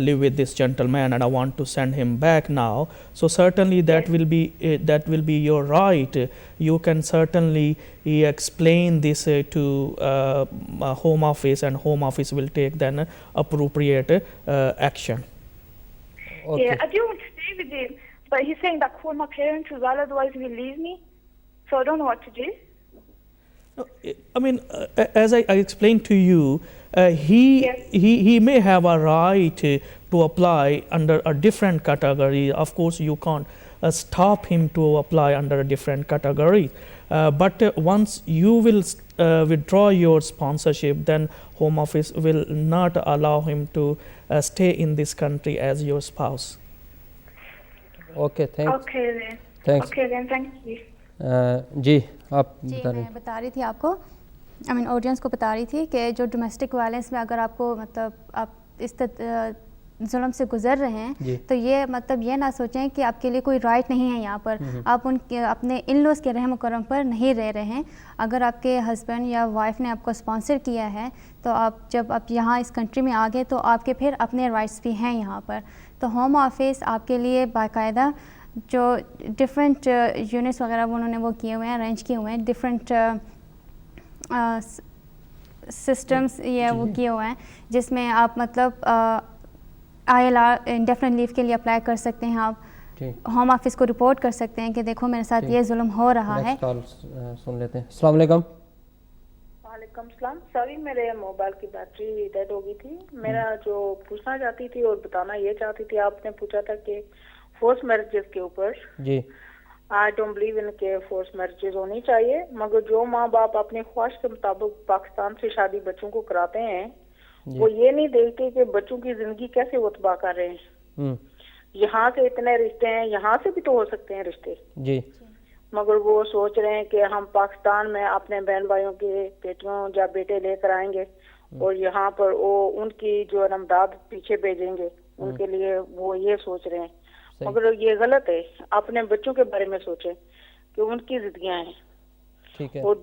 live with this gentleman and I want to send him back now, so certainly that will be your right. You can certainly explain this to Home Office, and Home Office will take then appropriate action.
Okay.
Yeah, I do want to stay with him, but he's saying that call my parents as well, otherwise he'll leave me. So I don't know what to do.
No, I mean, as I explained to you, he may have a right to apply under a different category. Of course, you can't stop him to apply under a different category. But once you will withdraw your sponsorship, then Home Office will not allow him to stay in this country as your spouse.
Okay thanks.
Okay then.
Thanks.
Okay then, thank you.
جی آپ
جی
بتا رہے
میں بتا رہی تھی آپ کو، آئی مین آڈینس کو بتا رہی تھی کہ جو ڈومیسٹک وائلنس میں اگر آپ کو مطلب آپ اس ظلم سے گزر رہے ہیں تو یہ مطلب یہ نہ سوچیں کہ آپ کے لیے کوئی رائٹ نہیں ہے یہاں پر، آپ ان کے اپنے ان لوز کے رحم و کرم پر نہیں رہ رہے ہیں. اگر آپ کے ہسبینڈ یا وائف نے آپ کو اسپانسر کیا ہے تو آپ جب آپ یہاں اس کنٹری میں آ گئے تو آپ کے پھر اپنے رائٹس بھی ہیں یہاں پر. تو ہوم آفس آپ کے لیے باقاعدہ جو ڈفرینٹ یونٹس وغیرہ انہوں نے وہ کیے ہوئے ہیں، ارینج کیے ہوئے ہیں، ڈفرینٹ سسٹمس یہ وہ کیے ہوئے ہیں جس میں آپ مطلب ILR انڈیفینٹ لیو کے لیے اپلائی کر سکتے ہیں. آپ ہوم آفس کو رپورٹ کر سکتے ہیں کہ دیکھو میرے ساتھ یہ ظلم ہو رہا ہے.
سن لیتے ہیں. السلام علیکم.
وعلیکم السلام. سوری میرے موبائل کی بیٹری ڈیڈ ہو گئی تھی. میرا جو پوچھنا چاہتی تھی اور بتانا یہ چاہتی تھی، آپ نے پوچھا تھا کہ فورس میرجز کے اوپر.
جی
آئی ڈونٹ بلیو ان کے فورس میرجز ہونی چاہیے، مگر جو ماں باپ اپنی خواہش کے مطابق پاکستان سے شادی بچوں کو کراتے ہیں وہ یہ نہیں دیکھتے کہ بچوں کی زندگی کیسے وہ تباہ کر رہے ہیں. یہاں سے اتنے رشتے ہیں، یہاں سے بھی تو ہو سکتے ہیں رشتے،
جی،
مگر وہ سوچ رہے ہیں کہ ہم پاکستان میں اپنے بہن بھائیوں کے بیٹیوں یا بیٹے لے کر آئیں گے اور یہاں پر وہ ان کی جو امداد پیچھے بھیجیں گے، ان کے لیے وہ یہ سوچ رہے ہیں. مگر یہ غلط ہے. اپنے بچوں کے بارے میں سوچیں کہ ان کی زندگیاں ہیں.
ٹھیک ہے.
اور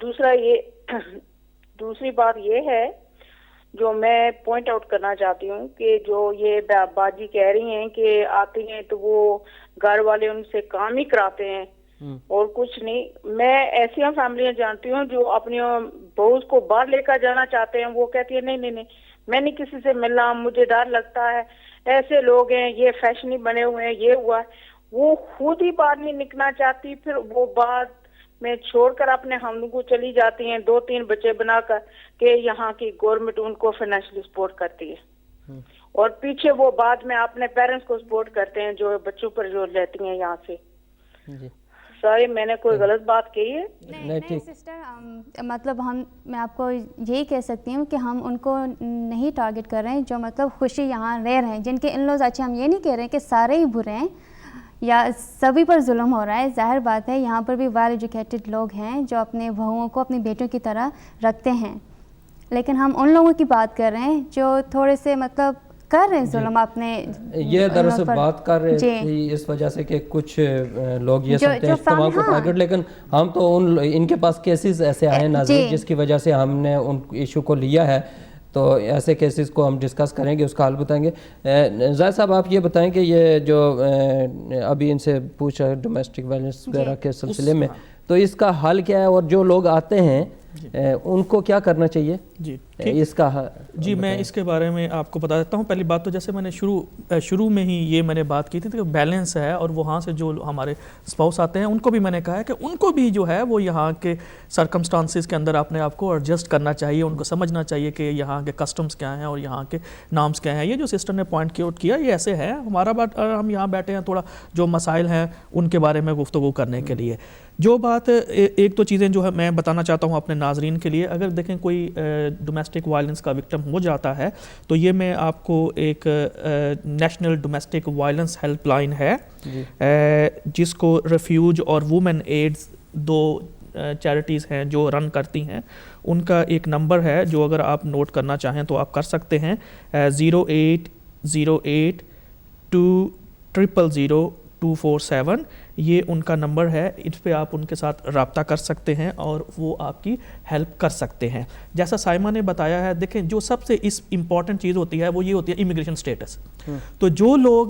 دوسری بات یہ ہے جو میں پوائنٹ آؤٹ کرنا چاہتی ہوں کہ جو یہ باجی کہہ رہی ہیں کہ آتی ہیں تو وہ گھر والے ان سے کام ہی کراتے ہیں اور کچھ نہیں. میں ایسی فیملیاں جانتی ہوں جو اپنی بہوز کو باہر لے کر جانا چاہتے ہیں، وہ کہتی ہے نہیں میں نہیں کسی سے ملنا، مجھے ڈر لگتا ہے، ایسے لوگ ہیں، یہ فیشنی بنے ہوئے ہیں، یہ ہوا ہے. وہ خود ہی باہر نہیں نکلنا چاہتی، پھر وہ بعد میں چھوڑ کر اپنے ہم کو چلی جاتی ہیں 2-3 بچے بنا کر کہ یہاں کی گورنمنٹ ان کو فائنینشلی سپورٹ کرتی ہے، اور پیچھے وہ بعد میں اپنے پیرنٹس کو سپورٹ کرتے ہیں جو بچوں پر جو لیتی ہیں یہاں سے. سوری میں نے کوئی غلط بات کہی ہے؟
نہیں سسٹر، مطلب میں آپ کو یہی کہہ سکتی ہوں کہ ہم ان کو نہیں ٹارگٹ کر رہے ہیں جو مطلب خوشی یہاں رہ رہے ہیں، جن کے ان لوز اچھے. ہم یہ نہیں کہہ رہے کہ سارے ہی برے ہیں یا سبھی پر ظلم ہو رہا ہے. ظاہر بات ہے یہاں پر بھی ویل ایجوکیٹڈ لوگ ہیں جو اپنے بہوؤں کو اپنی بیٹیوں کی طرح رکھتے ہیں، لیکن ہم ان لوگوں کی بات کر رہے ہیں جو تھوڑے سے مطلب کر رہے ہیں ظلم اپنے.
یہ دراصل بات کر رہے تھے اس وجہ سے کہ کچھ لوگ یہ سمجھتے ہیں تمام کو ٹارگٹ، لیکن ہم تو ان کے پاس کیسز ایسے آئے ناظرین جس کی وجہ سے ہم نے ان ایشو کو لیا ہے، تو ایسے کیسز کو ہم ڈسکس کریں گے، اس کا حل بتائیں گے. زاہد صاحب آپ یہ بتائیں کہ یہ جو ابھی ان سے پوچھا ڈومیسٹک وائلنس وغیرہ کے سلسلے میں، تو اس کا حل کیا ہے اور جو لوگ آتے ہیں ان کو کیا کرنا چاہیے؟ اس کا
جی میں اس کے بارے میں آپ کو بتا دیتا ہوں. پہلی بات تو جیسے میں نے شروع میں ہی یہ میں نے بات کی تھی کہ بیلنس ہے، اور وہاں سے جو ہمارے اسپاؤس آتے ہیں ان کو بھی میں نے کہا ہے کہ ان کو بھی جو ہے وہ یہاں کے سرکمسٹانسز کے اندر اپنے آپ کو ایڈجسٹ کرنا چاہیے، ان کو سمجھنا چاہیے کہ یہاں کے کسٹمز کیا ہیں اور یہاں کے نامز کیا ہیں. یہ جو سسٹر نے پوائنٹ آؤٹ کیا یہ ایسے ہے. ہمارا بات ہم یہاں بیٹھے ہیں تھوڑا جو مسائل ہیں ان کے بارے میں گفتگو کرنے کے لیے. جو بات ایک دو چیزیں جو ہے میں بتانا چاہتا ہوں اپنے ناظرین کے لیے اگر دیکھیں کوئی ڈومیسٹک وائلنس کا وکٹم ہو جاتا ہے تو یہ میں آپ کو ایک national domestic violence help line ہے جس کو ریفیوج اور وومن ایڈز 2 چیریٹیز ہیں جو رن کرتی ہیں, ان کا ایک نمبر ہے جو اگر آپ نوٹ کرنا چاہیں تو آپ کر سکتے ہیں 0808200247. یہ ان کا نمبر ہے, اس پہ آپ ان کے ساتھ رابطہ کر سکتے ہیں اور وہ آپ کی ہیلپ کر سکتے ہیں. جیسا سائمہ نے بتایا ہے, دیکھیں جو سب سے اس امپورٹنٹ چیز ہوتی ہے وہ یہ ہوتی ہے امیگریشن سٹیٹس. تو جو لوگ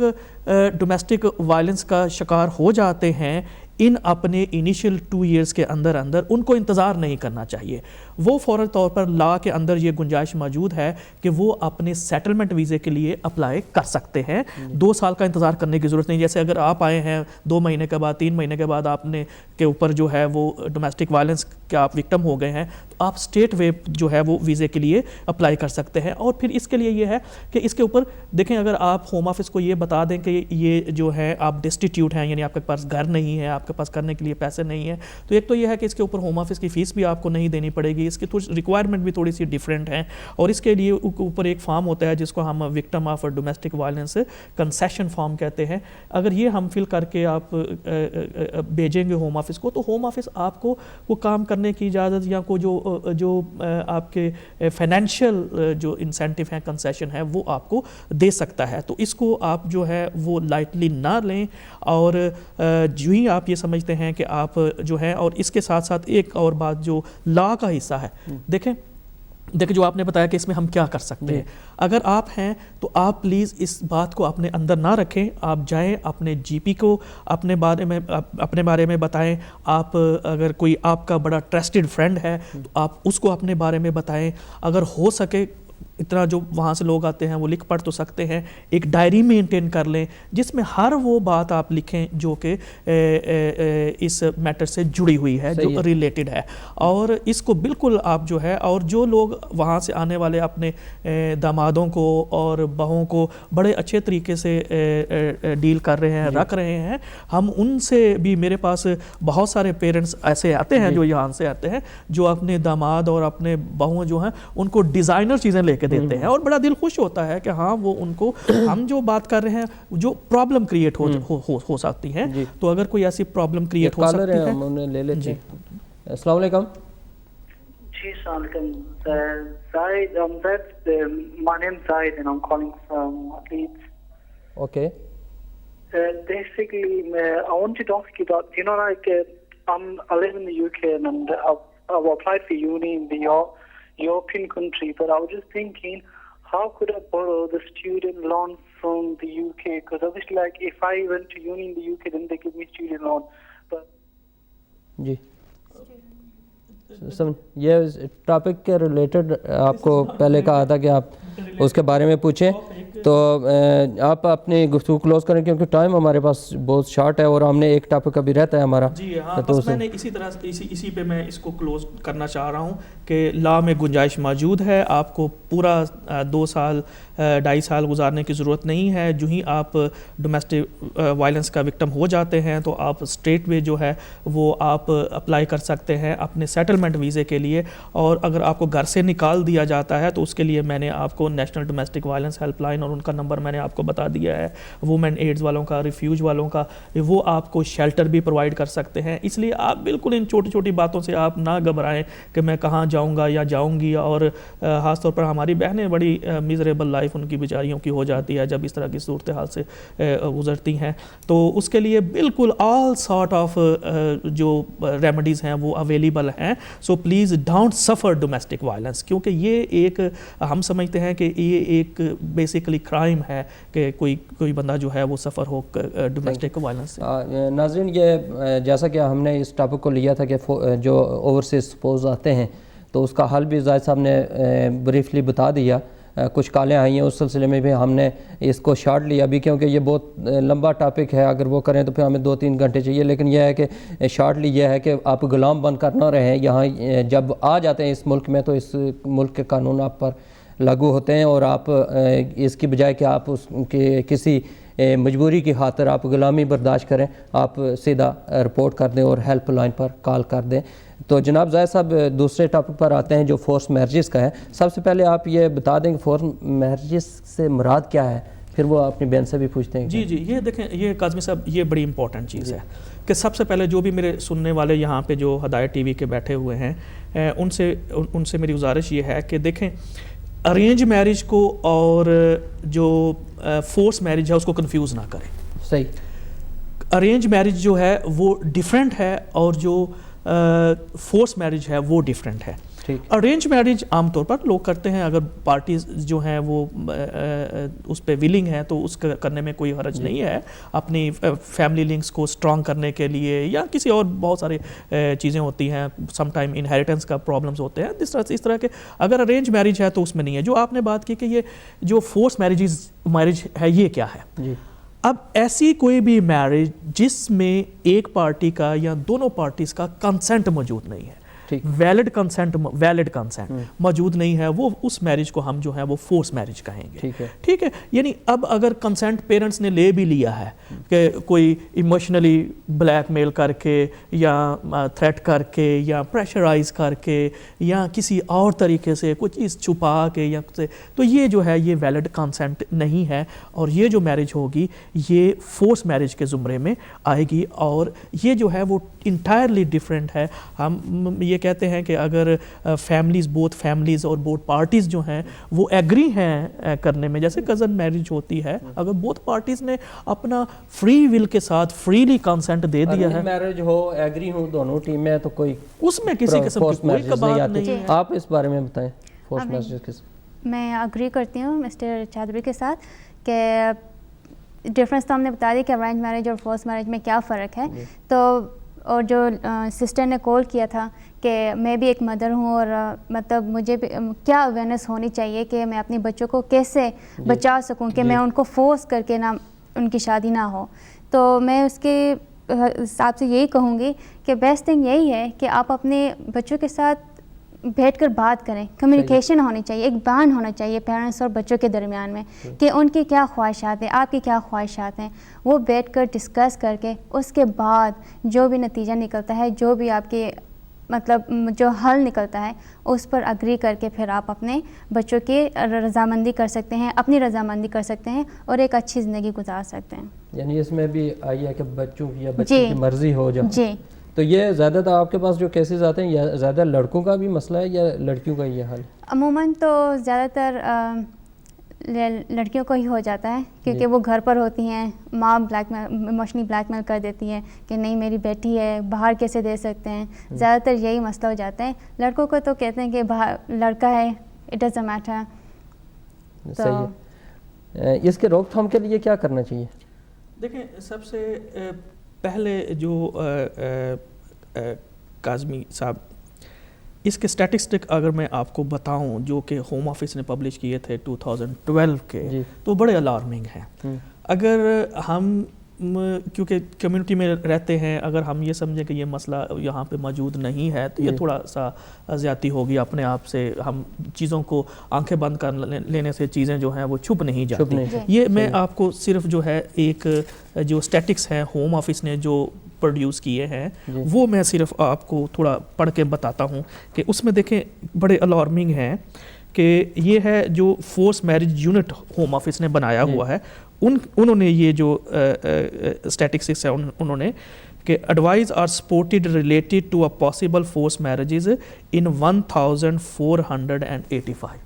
ڈومیسٹک وائلنس کا شکار ہو جاتے ہیں ان اپنے انیشیل 2 ایئرس کے اندر ان کو انتظار نہیں کرنا چاہیے. وہ فوری طور پر لا کے اندر یہ گنجائش موجود ہے کہ وہ اپنے سیٹلمنٹ ویزے کے لیے اپلائی کر سکتے ہیں. 2 سال کا انتظار کرنے کی ضرورت نہیں. جیسے اگر آپ آئے ہیں 2 مہینے کے بعد 3 مہینے کے بعد آپ نے کے اوپر جو ہے وہ ڈومیسٹک وائلنس کے آپ وکٹم ہو گئے ہیں تو آپ اسٹیٹ وے جو ہے وہ ویزے کے لیے اپلائی کر سکتے ہیں. اور پھر اس کے لیے یہ ہے کہ اس کے اوپر دیکھیں, اگر آپ ہوم آفس کو یہ بتا دیں کہ یہ جو ہے آپ ڈسٹیٹیوٹ ہیں, یعنی آپ کے پاس گھر نہیں ہے, آپ کے پاس کرنے کے لیے پیسے نہیں ہیں, تو ایک تو یہ ہے کہ اس کے اوپر ہوم آفس کی فیس بھی آپ کو نہیں دینی پڑے گی. اس کی ریکوائرمنٹ بھی تھوڑی سی ڈفرینٹ ہیں. اور اس کے لیے اوپر ایک فارم ہوتا ہے جس کو ہم victim of domestic violence concession form کہتے ہیں. اگر یہ ہم فل کر کے آپ بھیجیں گے ہوم آفس کو تو ہوم آفس آپ کو وہ کام کرنے کی اجازت یا کو جو آپ کے فائنینشیل جو انسینٹیو ہیں, کنسیشن ہے, وہ آپ کو دے سکتا ہے. تو اس کو آپ جو ہے وہ لائٹلی نہ لیں. اور جو ہی آپ یہ سمجھتے ہیں کہ آپ جو ہے, اور اس کے ساتھ ساتھ ایک اور بات جو لا کا حصہ ہے, دیکھیں جو آپ نے بتایا کہ اس میں ہم کیا کر سکتے ہیں. اگر آپ ہیں تو آپ پلیز اس بات کو اپنے اندر نہ رکھیں. آپ جائیں اپنے جی پی کو اپنے بارے میں بتائیں. آپ اگر کوئی آپ کا بڑا ٹرسٹڈ فرینڈ ہے تو آپ اس کو اپنے بارے میں بتائیں. اگر ہو سکے اتنا جو وہاں سے لوگ آتے ہیں وہ لکھ پڑھ تو سکتے ہیں, ایک ڈائری مینٹین کر لیں جس میں ہر وہ بات آپ لکھیں جو کہ اس میٹر سے جڑی ہوئی ہے, جو ریلیٹڈ ہے. اور اس کو بالکل آپ جو ہے, اور جو لوگ وہاں سے آنے والے اپنے دامادوں کو اور بہووں کو بڑے اچھے طریقے سے ڈیل کر رہے ہیں, رکھ رہے ہیں, ہم ان سے بھی, میرے پاس بہت سارے پیرنٹس ایسے آتے ہیں جو یہاں سے آتے ہیں جو اپنے داماد اور اپنے بہویں جو ہیں ان کو ڈیزائنر چیزیں لے کے دیتے ہیں, اور بڑا دل خوش ہوتا ہے کہ ہاں وہ ان کو ہم جو بات کر رہے ہیں جو پرابلم کریٹ ہو سکتی ہیں. تو اگر کوئی ایسی پرابلم کریٹ ہو سکتی ہے
ہم انہیں لے لیتے ہیں. السلام علیکم.
جی السلام علیکم. Zaid, my name is Zaid and I'm calling from Leeds.
Okay.
Basically, I wanted to ask you about, you know, like I live in the UK and I've applied for uni in the European country, but I was just thinking, how could I borrow the student loan from the UK? Because obviously, like, if I went to uni in the UK, then they give me student loan. But
جی یہ ٹاپک کے ریلیٹڈ آپ کو پہلے کہا تھا کہ آپ اس کے بارے میں پوچھیں, تو آپ اپنی گفتگو کلوز کریں کیونکہ ٹائم ہمارے پاس بہت شارٹ ہے اور ہم نے ایک ٹاپک ابھی رہتا ہے ہمارا.
جی ہاں, بس میں نے اسی طرح اسی پہ میں اس کو کلوز کرنا چاہ رہا ہوں کہ لا میں گنجائش موجود ہے. آپ کو پورا 2 سال 2.5 سال گزارنے کی ضرورت نہیں ہے. جو ہی آپ ڈومیسٹک وائلنس کا وکٹم ہو جاتے ہیں تو آپ اسٹریٹ وے جو ہے وہ آپ اپلائی کر سکتے ہیں اپنے سیٹلمنٹ ویزے کے لیے. اور اگر آپ کو گھر سے نکال دیا جاتا ہے تو اس کے لیے میں نے آپ کو national domestic violence help line اور ان کا نمبر میں نے آپ کو بتا دیا ہے, وومن ایڈز والوں کا, ریفیوج والوں کا, وہ آپ کو شیلٹر بھی پرووائڈ کر سکتے ہیں. اس لیے آپ بالکل ان چھوٹی چھوٹی باتوں سے آپ نہ گھبرائیں کہ میں کہاں جاؤں گا یا جاؤں گی. اور خاص طور پر ہماری بہنیں بڑی میزریبل لائف ان کی بیچاریوں کی ہو جاتی ہے جب اس طرح کی صورتحال سے گزرتی ہیں. تو اس کے لیے بالکل آل سارٹ آف جو ریمیڈیز ہیں وہ اویلیبل ہیں. سو پلیز ڈونٹ سفر ڈومیسٹک وائلنس, کیونکہ یہ ایک ہم سمجھتے ہیں کہ یہ ایک بیسیکلی کرائم ہے کہ کوئی بندہ جو ہے وہ سفر ہو ڈومیسٹک وائلنس سے.
ناظرین, یہ جیسا کہ ہم نے اس ٹاپک کو لیا تھا کہ جو اوورسیز سپوز آتے ہیں تو اس کا حل بھی زاہد صاحب نے بریفلی بتا دیا. کچھ کالیں آئی ہیں اس سلسلے میں بھی ہم نے اس کو شارٹ لیا بھی کیونکہ یہ بہت لمبا ٹاپک ہے. اگر وہ کریں تو پھر ہمیں 2-3 گھنٹے چاہیے, لیکن یہ ہے کہ شارٹلی یہ ہے کہ آپ غلام بن کر نہ رہیں. یہاں جب آ جاتے ہیں اس ملک میں تو اس ملک کے قانون آپ پر لاگو ہوتے ہیں اور آپ اس کی بجائے کہ آپ اس کے کسی مجبوری کی خاطر آپ غلامی برداشت کریں, آپ سیدھا رپورٹ کر دیں اور ہیلپ لائن پر کال کر دیں. تو جناب زاہد صاحب دوسرے ٹاپک پر آتے ہیں جو فورس میرجز کا ہے. سب سے پہلے آپ یہ بتا دیں کہ فورس میرجز سے مراد کیا ہے, پھر وہ اپنی بہن سے بھی پوچھتے ہیں.
جی یہ دیکھیں, یہ کاظمی صاحب یہ بڑی امپورٹنٹ چیز ہے کہ سب سے پہلے جو بھی میرے سننے والے یہاں پہ جو ہدایت ٹی وی کے بیٹھے ہوئے ہیں ان سے میری گزارش یہ ہے کہ دیکھیں ارینج میرج کو اور جو فورس میرج ہے اس کو کنفیوز نہ کریں.
صحیح.
ارینج میرج جو ہے وہ ڈیفرنٹ ہے اور جو فورس میرج ہے وہ ڈیفرنٹ ہے. ارینج میرج عام طور پر لوگ کرتے ہیں, اگر پارٹیز جو ہیں وہ اس پہ ولنگ ہیں تو اس کرنے میں کوئی حرج نہیں ہے, اپنی فیملی لنکس کو اسٹرانگ کرنے کے لیے یا کسی اور بہت سارے چیزیں ہوتی ہیں, سم ٹائم انہیریٹنس کا پرابلمس ہوتے ہیں, اس طرح کے. اگر ارینج میرج ہے تو اس میں نہیں ہے. جو آپ نے بات کی کہ یہ جو فورس میرج ہے یہ کیا ہے. اب ایسی کوئی بھی میرج جس میں ایک پارٹی کا یا دونوں پارٹیز کا کنسنٹ موجود نہیں ہے, ویلڈ کنسنٹ موجود نہیں ہے, وہ اس میرج کو ہم جو ہے وہ فورس میرج کہیں گے. ٹھیک ہے, یعنی اب اگر کنسنٹ پیرنٹس نے لے بھی لیا ہے کہ کوئی ایموشنلی بلیک میل کر کے یا تھریٹ کر کے یا پریشرائز کر کے یا کسی اور طریقے سے کچھ چیز چھپا کے یا تو یہ جو ہے یہ ویلڈ کنسنٹ نہیں ہے, اور یہ جو میرج ہوگی یہ فورس میرج کے زمرے میں آئے گی, اور یہ جو ہے وہ انٹائرلی ڈفرینٹ ہے. ہم یہ کہتے ہیں کہ اگر بوتھ فیملیز اور بوتھ پارٹیز جو ہیں وہ ایگری ہیں کرنے میں, جیسے کزن میرج ہوتی ہے, اگر بوتھ پارٹیز نے اپنا فری ول کے ساتھ فریلی کنسنٹ دے دیا ہے,
میرج ہو ایگری ہو دونوں ٹیم میں, تو کوئی
اس میں کسی قسم کی کوئی بات نہیں ہے.
آپ اس بارے میں بتائیں فورس میرج کس.
میں اگری کرتی ہوں مسٹر چادری کے ساتھ کہ ڈفرینس تو ہم نے بتا دی کہ ارینج میرج اور فورس میرج میں کیا فرق ہے. تو اور جو سسٹر نے کال کیا تھا کہ میں بھی ایک مدر ہوں اور مطلب مجھے بھی کیا اویئرنیس ہونی چاہیے کہ میں اپنے بچوں کو کیسے بچا سکوں کہ میں ان کو فورس کر کے نہ ان کی شادی نہ ہو. تو میں اس کے حساب سے یہی کہوں گی کہ بیسٹ تھنگ یہی ہے کہ آپ اپنے بچوں کے ساتھ بیٹھ کر بات کریں, کمیونیکیشن ہونی چاہیے, ایک بانڈ ہونا چاہیے پیرنٹس اور بچوں کے درمیان میں کہ ان کی کیا خواہشات ہیں, آپ کی کیا خواہشات ہیں, وہ بیٹھ کر ڈسکس کر کے اس کے بعد جو بھی نتیجہ نکلتا ہے, جو بھی آپ کے مطلب جو حل نکلتا ہے اس پر اگری کر کے پھر آپ اپنے بچوں کی رضامندی کر سکتے ہیں, اپنی رضامندی کر سکتے ہیں اور ایک اچھی زندگی گزار سکتے ہیں.
یعنی اس میں بھی آئی ہے کہ بچوں کی یا بچوں کی مرضی ہو جائے.
جی.
تو یہ زیادہ تر آپ کے پاس جو کیسز آتے ہیں یا زیادہ لڑکوں کا بھی مسئلہ ہے یا لڑکیوں کا یہ حل؟
عموماً تو زیادہ تر لڑکیوں کو ہی ہو جاتا ہے کیونکہ وہ گھر پر ہوتی ہیں, ماں ایموشنلی بلیک میل کر دیتی ہے کہ نہیں میری بیٹی ہے, باہر کیسے دے سکتے ہیں, زیادہ تر یہی مسئلہ ہو جاتا ہے. لڑکوں کو تو کہتے ہیں کہ باہر لڑکا ہے, اٹ ڈزنٹ میٹر.
صحیح ہے. اس کے روک تھام کے لیے کیا کرنا چاہیے؟
دیکھیں سب سے پہلے جو کاظمی صاحب اس کے اسٹیٹسٹک اگر میں آپ کو بتاؤں جو کہ ہوم آفس نے پبلش کیے تھے 2012 کے, تو بڑے الارمنگ ہیں. اگر ہم کیونکہ کمیونٹی میں رہتے ہیں, اگر ہم یہ سمجھیں کہ یہ مسئلہ یہاں پہ موجود نہیں ہے تو یہ تھوڑا سا زیادتی ہوگی. اپنے آپ سے ہم چیزوں کو آنکھیں بند کر لینے سے چیزیں جو ہیں وہ چھپ نہیں جاتی. یہ میں آپ کو صرف جو ہے ایک جو اسٹیٹکس ہیں ہوم آفس نے جو پروڈیوس کیے ہیں وہ میں صرف آپ کو تھوڑا پڑھ کے بتاتا ہوں کہ اس میں دیکھیں بڑے الارمنگ ہیں کہ یہ ہے جو force marriage unit home office نے بنایا ہوا ہے. انہوں نے یہ جو اسٹیٹکس ہے انہوں نے کہ advise are supported related to a possible force marriages in 1485.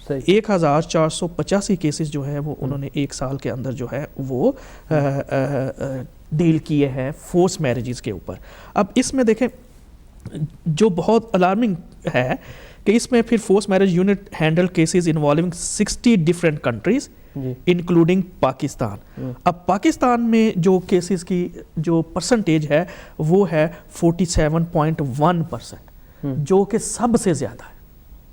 1485 cases جو ہے وہ انہوں نے ایک سال کے اندر جو ہے وہ ڈیل کیے ہیں فورس میرجز کے اوپر. اب اس میں دیکھیں جو بہت الارمنگ ہے کہ اس میں پھر force marriage unit handle cases involving 60 different countries including Pakistan. اب پاکستان میں جو کیسز کی جو پرسنٹیج ہے وہ ہے 47.1%, جو کہ سب سے زیادہ ہے.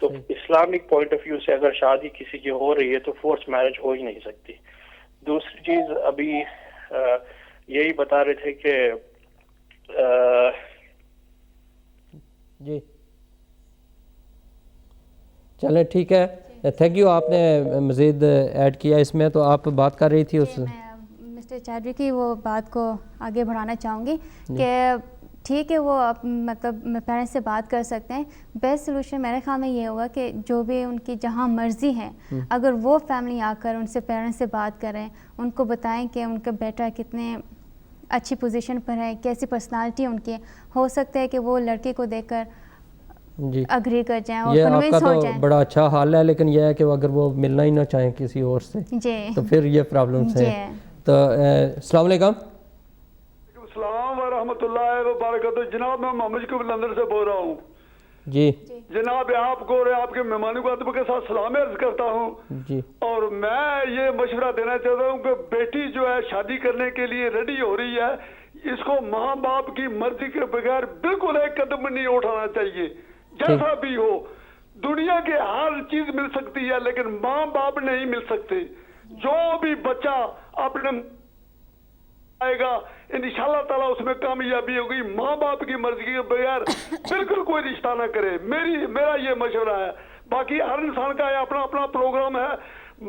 تو اسلامک پوائنٹ آف ویو سے اگر شادی کسی کی ہو رہی ہے تو فورس میرج ہو ہی نہیں سکتی. دوسری چیز ابھی یہی بتا رہے تھے کہ
جی چلیں ٹھیک ہے, تھینک یو, آپ نے مزید ایڈ کیا اس میں. تو آپ بات کر رہی تھی اس
میں مسٹر چودھری کی وہ بات کو آگے بڑھانا چاہوں گی کہ ٹھیک ہے وہ مطلب پیرنٹس سے بات کر سکتے ہیں. بیسٹ سلوشن میرے خیال میں یہ ہوگا کہ جو بھی ان کی جہاں مرضی ہے, اگر وہ فیملی آ کر ان سے پیرنٹس سے بات کریں, ان کو بتائیں کہ ان کا بیٹا کتنے اچھی پوزیشن پر ہے, کیسی پرسنالٹی ان کی, ہو سکتا ہے کہ وہ لڑکے کو دیکھ کر
جی
اگری کر جائیں اور
یہ آپ
کنونس
کا
ہو
تو
جائیں.
بڑا اچھا حال ہے, لیکن یہ ہے کہ اگر وہ ملنا ہی نہ چاہیں کسی اور سے
جی
تو پھر یہ پرابلمس ہیں. تو السلام علیکم.
السلام ورحمۃ اللہ وبرکاتہ. جناب میں محمد شکیب لندن سے بول رہا ہوں.
جی
جناب آپ کو اور آپ کے مہمانوں کو ادب کے ساتھ سلام عرض کرتا ہوں.
جی
اور میں یہ مشورہ دینا چاہتا ہوں کہ بیٹی جو ہے شادی کرنے کے لیے ریڈی ہو رہی ہے, اس کو ماں باپ کی مرضی کے بغیر بالکل ایک قدم نہیں اٹھانا چاہیے. جیسا بھی ہو, دنیا کے ہر چیز مل سکتی ہے لیکن ماں باپ نہیں مل سکتے. جو بھی بچہ اپنے آئے گا انشاءاللہ تعالیٰ اس میں کامیابی ہوگی. ماں باپ کی مرضی کے بغیر بالکل کوئی رشتہ نہ کرے, میرا یہ مشورہ ہے. باقی ہر انسان کا اپنا اپنا پروگرام ہے.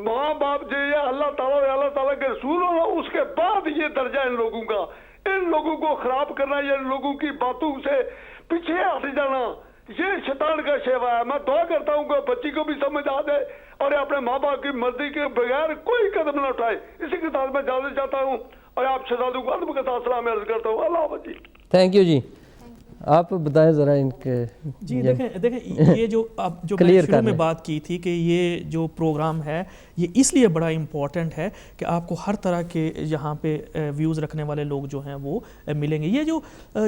ماں باپ جو یہ اللہ تعالیٰ کے رسول ہو, اس کے بعد یہ درجہ ان لوگوں کا. ان لوگوں کو خراب کرنا یا ان لوگوں کی باتوں سے پیچھے ہٹ جانا یہ شیطان کا شیوا ہے. میں دعا کرتا ہوں کہ بچی کو بھی سمجھ آ جائے اور اپنے ماں باپ کی مرضی کے بغیر کوئی قدم نہ اٹھائے. اسی کے ساتھ میں اجازت چاہتا ہوں اور آپ شہزادوں کو ادب کے ساتھ سلام عرض کرتا ہوں. اللہ حافظ جی.
تھینک یو جی. آپ بتائیں ذرا ان کے.
جی دیکھیں یہ جو اب جو میں شروع میں بات کی تھی کہ یہ جو پروگرام ہے یہ اس لیے بڑا امپورٹنٹ ہے کہ آپ کو ہر طرح کے یہاں پہ ویوز رکھنے والے لوگ جو ہیں وہ ملیں گے. یہ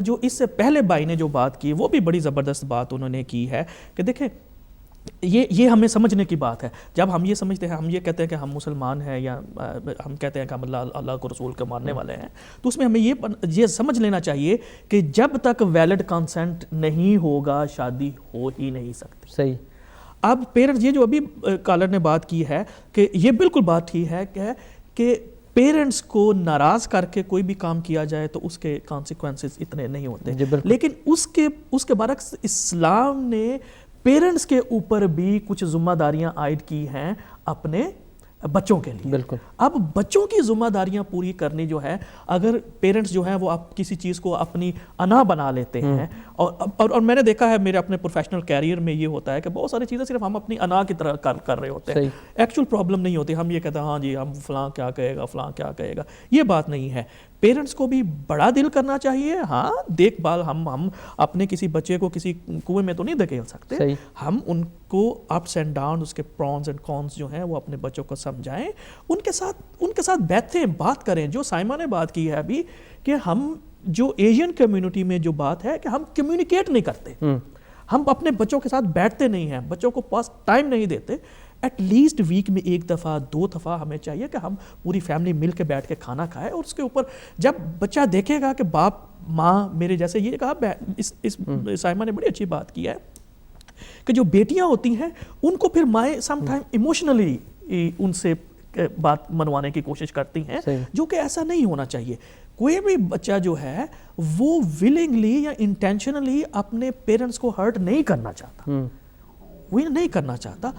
جو اس سے پہلے بھائی نے جو بات کی وہ بھی بڑی زبردست بات انہوں نے کی ہے کہ دیکھیں یہ ہمیں سمجھنے کی بات ہے. جب ہم یہ سمجھتے ہیں, ہم یہ کہتے ہیں کہ ہم مسلمان ہیں یا ہم کہتے ہیں کہ ہم اللہ کو رسول کے ماننے والے ہیں, تو اس میں ہمیں یہ سمجھ لینا چاہیے کہ جب تک ویلڈ کنسنٹ نہیں ہوگا شادی ہو ہی نہیں سکتی.
صحیح.
اب پیرنٹس, یہ جو ابھی کالر نے بات کی ہے کہ یہ بالکل بات ٹھیک ہے کہ پیرنٹس کو ناراض کر کے کوئی بھی کام کیا جائے تو اس کے کانسیکوینسز اتنے نہیں ہوتے. لیکن اس کے برعکس اسلام نے پیرنٹس کے اوپر بھی کچھ ذمہ داریاں عائد کی ہیں اپنے بچوں کے لیے.
بالکل.
اب بچوں کی ذمہ داریاں پوری کرنی جو ہے, اگر پیرنٹس جو ہیں وہ آپ کسی چیز کو اپنی انا بنا لیتے ہیں, اور میں نے دیکھا ہے میرے اپنے پروفیشنل کیریئر میں یہ ہوتا ہے کہ بہت ساری چیزیں صرف ہم اپنی انا کی طرح کر رہے ہوتے ہیں, ایکچوئل پرابلم نہیں ہوتی. ہم یہ کہتے ہیں ہاں جی ہم فلاں کیا کہے گا, فلاں کیا کہے گا, یہ بات نہیں ہے. پیرنٹس کو بھی بڑا دل کرنا چاہیے. ہاں دیکھ بھال ہم اپنے کسی بچے کو کسی کنویں میں تو نہیں دھکیل سکتے, ہم ان کو اپس اینڈ ڈاؤن, اس کے پرونز اینڈ کونس جو ہیں وہ اپنے بچوں کو سمجھائیں, ان کے ساتھ بیٹھیں, بات کریں. جو سائمہ نے بات کی ہے ابھی کہ ہم جو ایشین کمیونٹی میں جو بات ہے کہ ہم کمیونیکیٹ نہیں کرتے, ہم اپنے بچوں کے ساتھ بیٹھتے نہیں ہیں, بچوں کو پاس ٹائم نہیں دیتے. ایٹ لیسٹ ویک میں 1 دفعہ 2 دفعہ ہمیں چاہیے کہ ہم پوری فیملی مل کے بیٹھ کے کھانا کھائیں. اور اس کے اوپر جب بچہ دیکھے گا کہ باپ ماں میرے جیسے, یہ کہا اس سائمہ نے بڑی اچھی بات کی ہے کہ جو بیٹیاں ہوتی ہیں ان کو پھر مائیں سم ٹائم ایموشنلی ان سے بات منوانے کی کوشش کرتی ہیں, جو کہ ایسا نہیں ہونا چاہیے. کوئی بھی بچہ جو ہے وہ ولنگلی یا انٹینشنلی اپنے پیرنٹس کو ہرٹ نہیں کرنا چاہتا, وہ نہیں کرنا چاہتا.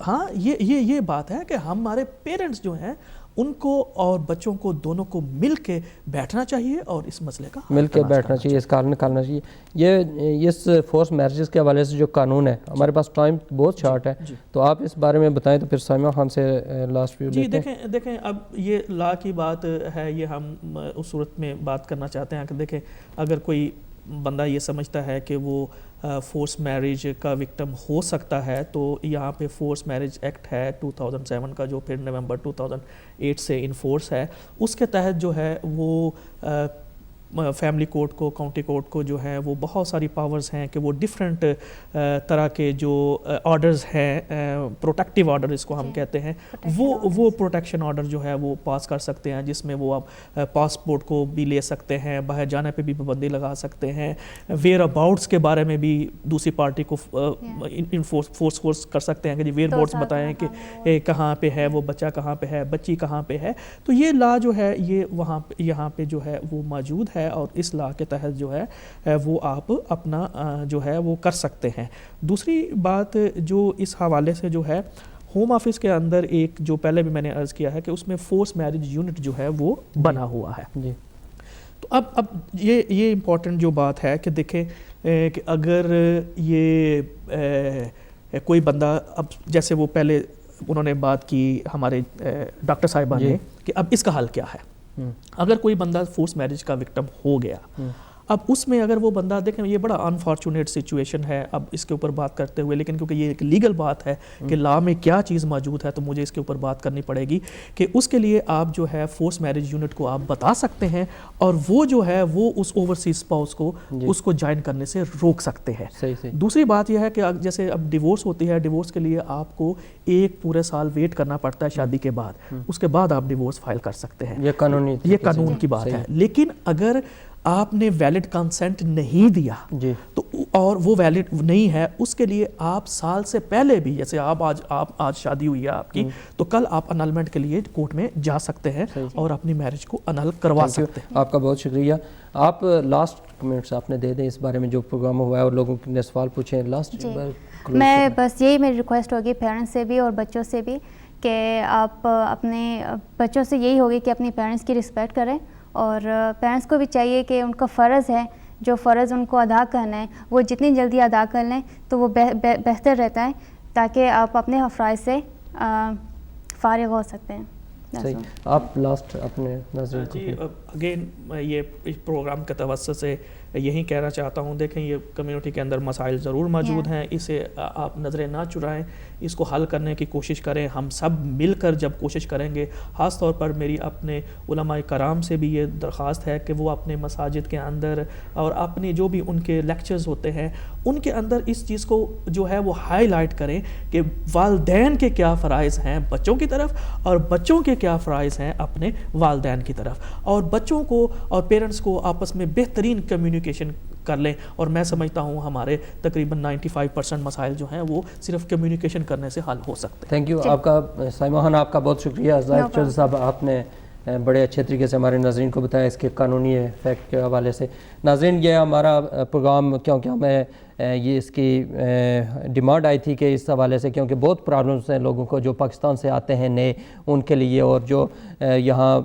ہاں یہ بات ہے کہ ہمارے پیرنٹس جو ہیں ان کو اور بچوں کو دونوں کو مل کے بیٹھنا چاہیے اور اس مسئلے کا
مل کے بیٹھنا چاہیے, اس کا نکالنا چاہیے. یہ اس فورس میرجز کے حوالے سے جو قانون ہے, ہمارے پاس ٹائم بہت شارٹ ہے, تو آپ اس بارے میں بتائیں تو پھر سائمہ خان سے لاسٹ ویو لیتے ہیں.
دیکھیں اب یہ لا کی بات ہے, یہ ہم اس صورت میں بات کرنا چاہتے ہیں کہ دیکھیں اگر کوئی بندہ یہ سمجھتا ہے کہ وہ فورس میرج کا وکٹم ہو سکتا ہے, تو یہاں پہ فورس میرج ایکٹ ہے 2007 کا, جو پھر نومبر 2008 سے ان فورس ہے. اس کے تحت جو ہے وہ فیملی کورٹ کو, کاؤنٹی کورٹ کو جو ہے وہ بہت ساری پاورز ہیں کہ وہ ڈفرینٹ طرح کے جو آرڈرز ہیں, پروٹیکٹیو آرڈر اس کو ہم کہتے ہیں, وہ پروٹیکشن آرڈر جو ہے وہ پاس کر سکتے ہیں, جس میں وہ آپ پاسپورٹ کو بھی لے سکتے ہیں, باہر جانے پہ بھی پابندی لگا سکتے ہیں, ویئر اباؤٹس کے بارے میں بھی دوسری پارٹی کو فورس کر سکتے ہیں کہ جی ویئر اباؤٹس بتائیں کہ کہاں پہ ہے وہ بچہ, کہاں پہ ہے بچی, کہاں پہ ہے. تو یہ لا جو ہے یہ یہاں پہ جو ہے وہ موجود ہے, اور اس لا کے تحت جو ہے وہ آپ اپنا جو ہے وہ کر سکتے ہیں. دوسری بات جو اس حوالے سے جو ہے ہوم آفس کے اندر ایک جو پہلے بھی میں نے عرض کیا ہے کہ اس میں فورس میرج یونٹ جو ہے وہ بنا ہوا ہے.
جی.
تو اب یہ امپورٹنٹ جو بات ہے کہ دیکھیں کہ اگر یہ کوئی بندہ, اب جیسے وہ پہلے انہوں نے بات کی ہمارے ڈاکٹر صاحبہ نے کہ اب اس کا حل کیا ہے. اگر کوئی بندہ فورس میرج کا وکٹم ہو گیا, اب اس میں اگر وہ بندہ, دیکھیں یہ بڑا انفارچونیٹ سچویشن ہے اب اس کے اوپر بات کرتے ہوئے, لیکن کیونکہ یہ ایک لیگل بات ہے کہ لا میں کیا چیز موجود ہے تو مجھے اس کے اوپر بات کرنی پڑے گی کہ اس کے لیے آپ جو ہے فورس میرج یونٹ کو آپ بتا سکتے ہیں, اور وہ جو ہے وہ اس اوورسیز اسپاؤس کو اس کو جوائن کرنے سے روک سکتے ہیں. دوسری بات یہ ہے کہ جیسے اب ڈیورس ہوتی ہے, ڈیورس کے لیے آپ کو ایک پورے سال ویٹ کرنا پڑتا ہے شادی کے بعد, اس کے بعد آپ ڈیورس فائل کر سکتے ہیں. یہ قانون کی بات ہے. لیکن اگر آپ نے ویلڈ کنسنٹ نہیں دیا تو اور وہ ویلڈ نہیں ہے, اس کے لیے آپ سال سے پہلے بھی, جیسے آپ آج شادی ہوئی ہے آپ کی, تو کل آپ انلمنٹ کے لیے کورٹ میں جا سکتے ہیں اور اپنی میرج کو انل کروا سکتے ہیں.
آپ کا بہت شکریہ. آپ لاسٹ کمنٹس آپ نے دے دیں اس بارے میں جو پروگرام ہوا ہے اور لوگوں نے سوال پوچھے. لاسٹ
میں بس یہی میری ریکویسٹ ہوگی پیرنٹس سے بھی اور بچوں سے بھی کہ آپ اپنے بچوں سے یہی ہوگی کہ اپنی پیرنٹس کی رسپیکٹ کریں, اور پیرنٹس کو بھی چاہیے کہ ان کا فرض ہے, جو فرض ان کو ادا کرنا ہے وہ جتنی جلدی ادا کر لیں تو وہ بہتر رہتا ہے, تاکہ آپ اپنے فرائض سے فارغ ہو سکتے ہیں.
صحیح. آپ لاسٹ اپنے نظر.
جی اگین یہ پروگرام کے توسط سے یہی کہنا چاہتا ہوں, دیکھیں یہ کمیونٹی کے اندر مسائل ضرور موجود ہیں, اسے آپ نظریں نہ چرائیں, اس کو حل کرنے کی کوشش کریں. ہم سب مل کر جب کوشش کریں گے, خاص طور پر میری اپنے علماء کرام سے بھی یہ درخواست ہے کہ وہ اپنے مساجد کے اندر اور اپنی جو بھی ان کے لیکچرز ہوتے ہیں ان کے اندر اس چیز کو جو ہے وہ ہائی لائٹ کریں کہ والدین کے کیا فرائض ہیں بچوں کی طرف, اور بچوں کے کیا فرائض ہیں اپنے والدین کی طرف, اور بچوں کو اور پیرنٹس کو آپس میں بہترین کمیونیکیشن کر لیں. اور میں سمجھتا ہوں ہمارے تقریباً 95% مسائل جو ہیں وہ صرف کمیونیکیشن کرنے سے حل ہو سکتے ہیں.
Thank you. آپ کا سائمہ آپ کا بہت شکریہ. ظاہر چودھری صاحب آپ نے بڑے اچھے طریقے سے ہمارے ناظرین کو بتایا اس کے قانونی فیکٹ کے حوالے سے. ناظرین یہ ہمارا پروگرام کیونکہ ہمیں یہ اس کی ڈیمانڈ آئی تھی کہ اس حوالے سے, کیونکہ بہت پرابلمس ہیں لوگوں کو جو پاکستان سے آتے ہیں نئے, ان کے لیے, اور جو یہاں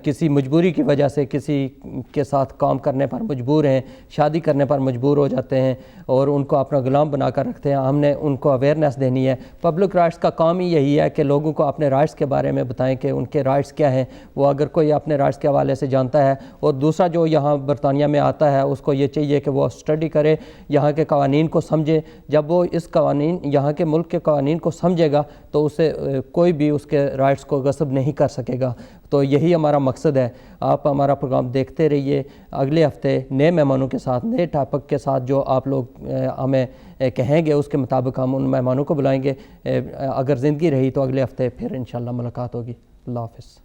کسی مجبوری کی وجہ سے کسی کے ساتھ کام کرنے پر مجبور ہیں, شادی کرنے پر مجبور ہو جاتے ہیں اور ان کو اپنا غلام بنا کر رکھتے ہیں. ہم نے ان کو اویئرنیس دینی ہے. پبلک رائٹس کا کام ہی یہی ہے کہ لوگوں کو اپنے رائٹس کے بارے میں بتائیں کہ ان کے رائٹس کیا ہیں. وہ اگر کوئی اپنے رائٹس کے حوالے سے جانتا ہے, اور دوسرا جو یہاں برطانیہ میں آتا ہے اس کو یہ چاہیے کہ وہ اسٹڈی کرے, یہاں کے قوانین کو سمجھے. جب وہ اس قوانین یہاں کے ملک کے قوانین کو سمجھے گا تو اسے کوئی بھی اس کے رائٹس کو غصب نہیں کر سکے گا. تو یہی ہمارا مقصد ہے. آپ ہمارا پروگرام دیکھتے رہیے. اگلے ہفتے نئے مہمانوں کے ساتھ, نئے ٹاپک کے ساتھ جو آپ لوگ ہمیں کہیں گے اس کے مطابق ہم ان مہمانوں کو بلائیں گے. اگر زندگی رہی تو اگلے ہفتے پھر انشاءاللہ ملاقات ہوگی. اللہ حافظ.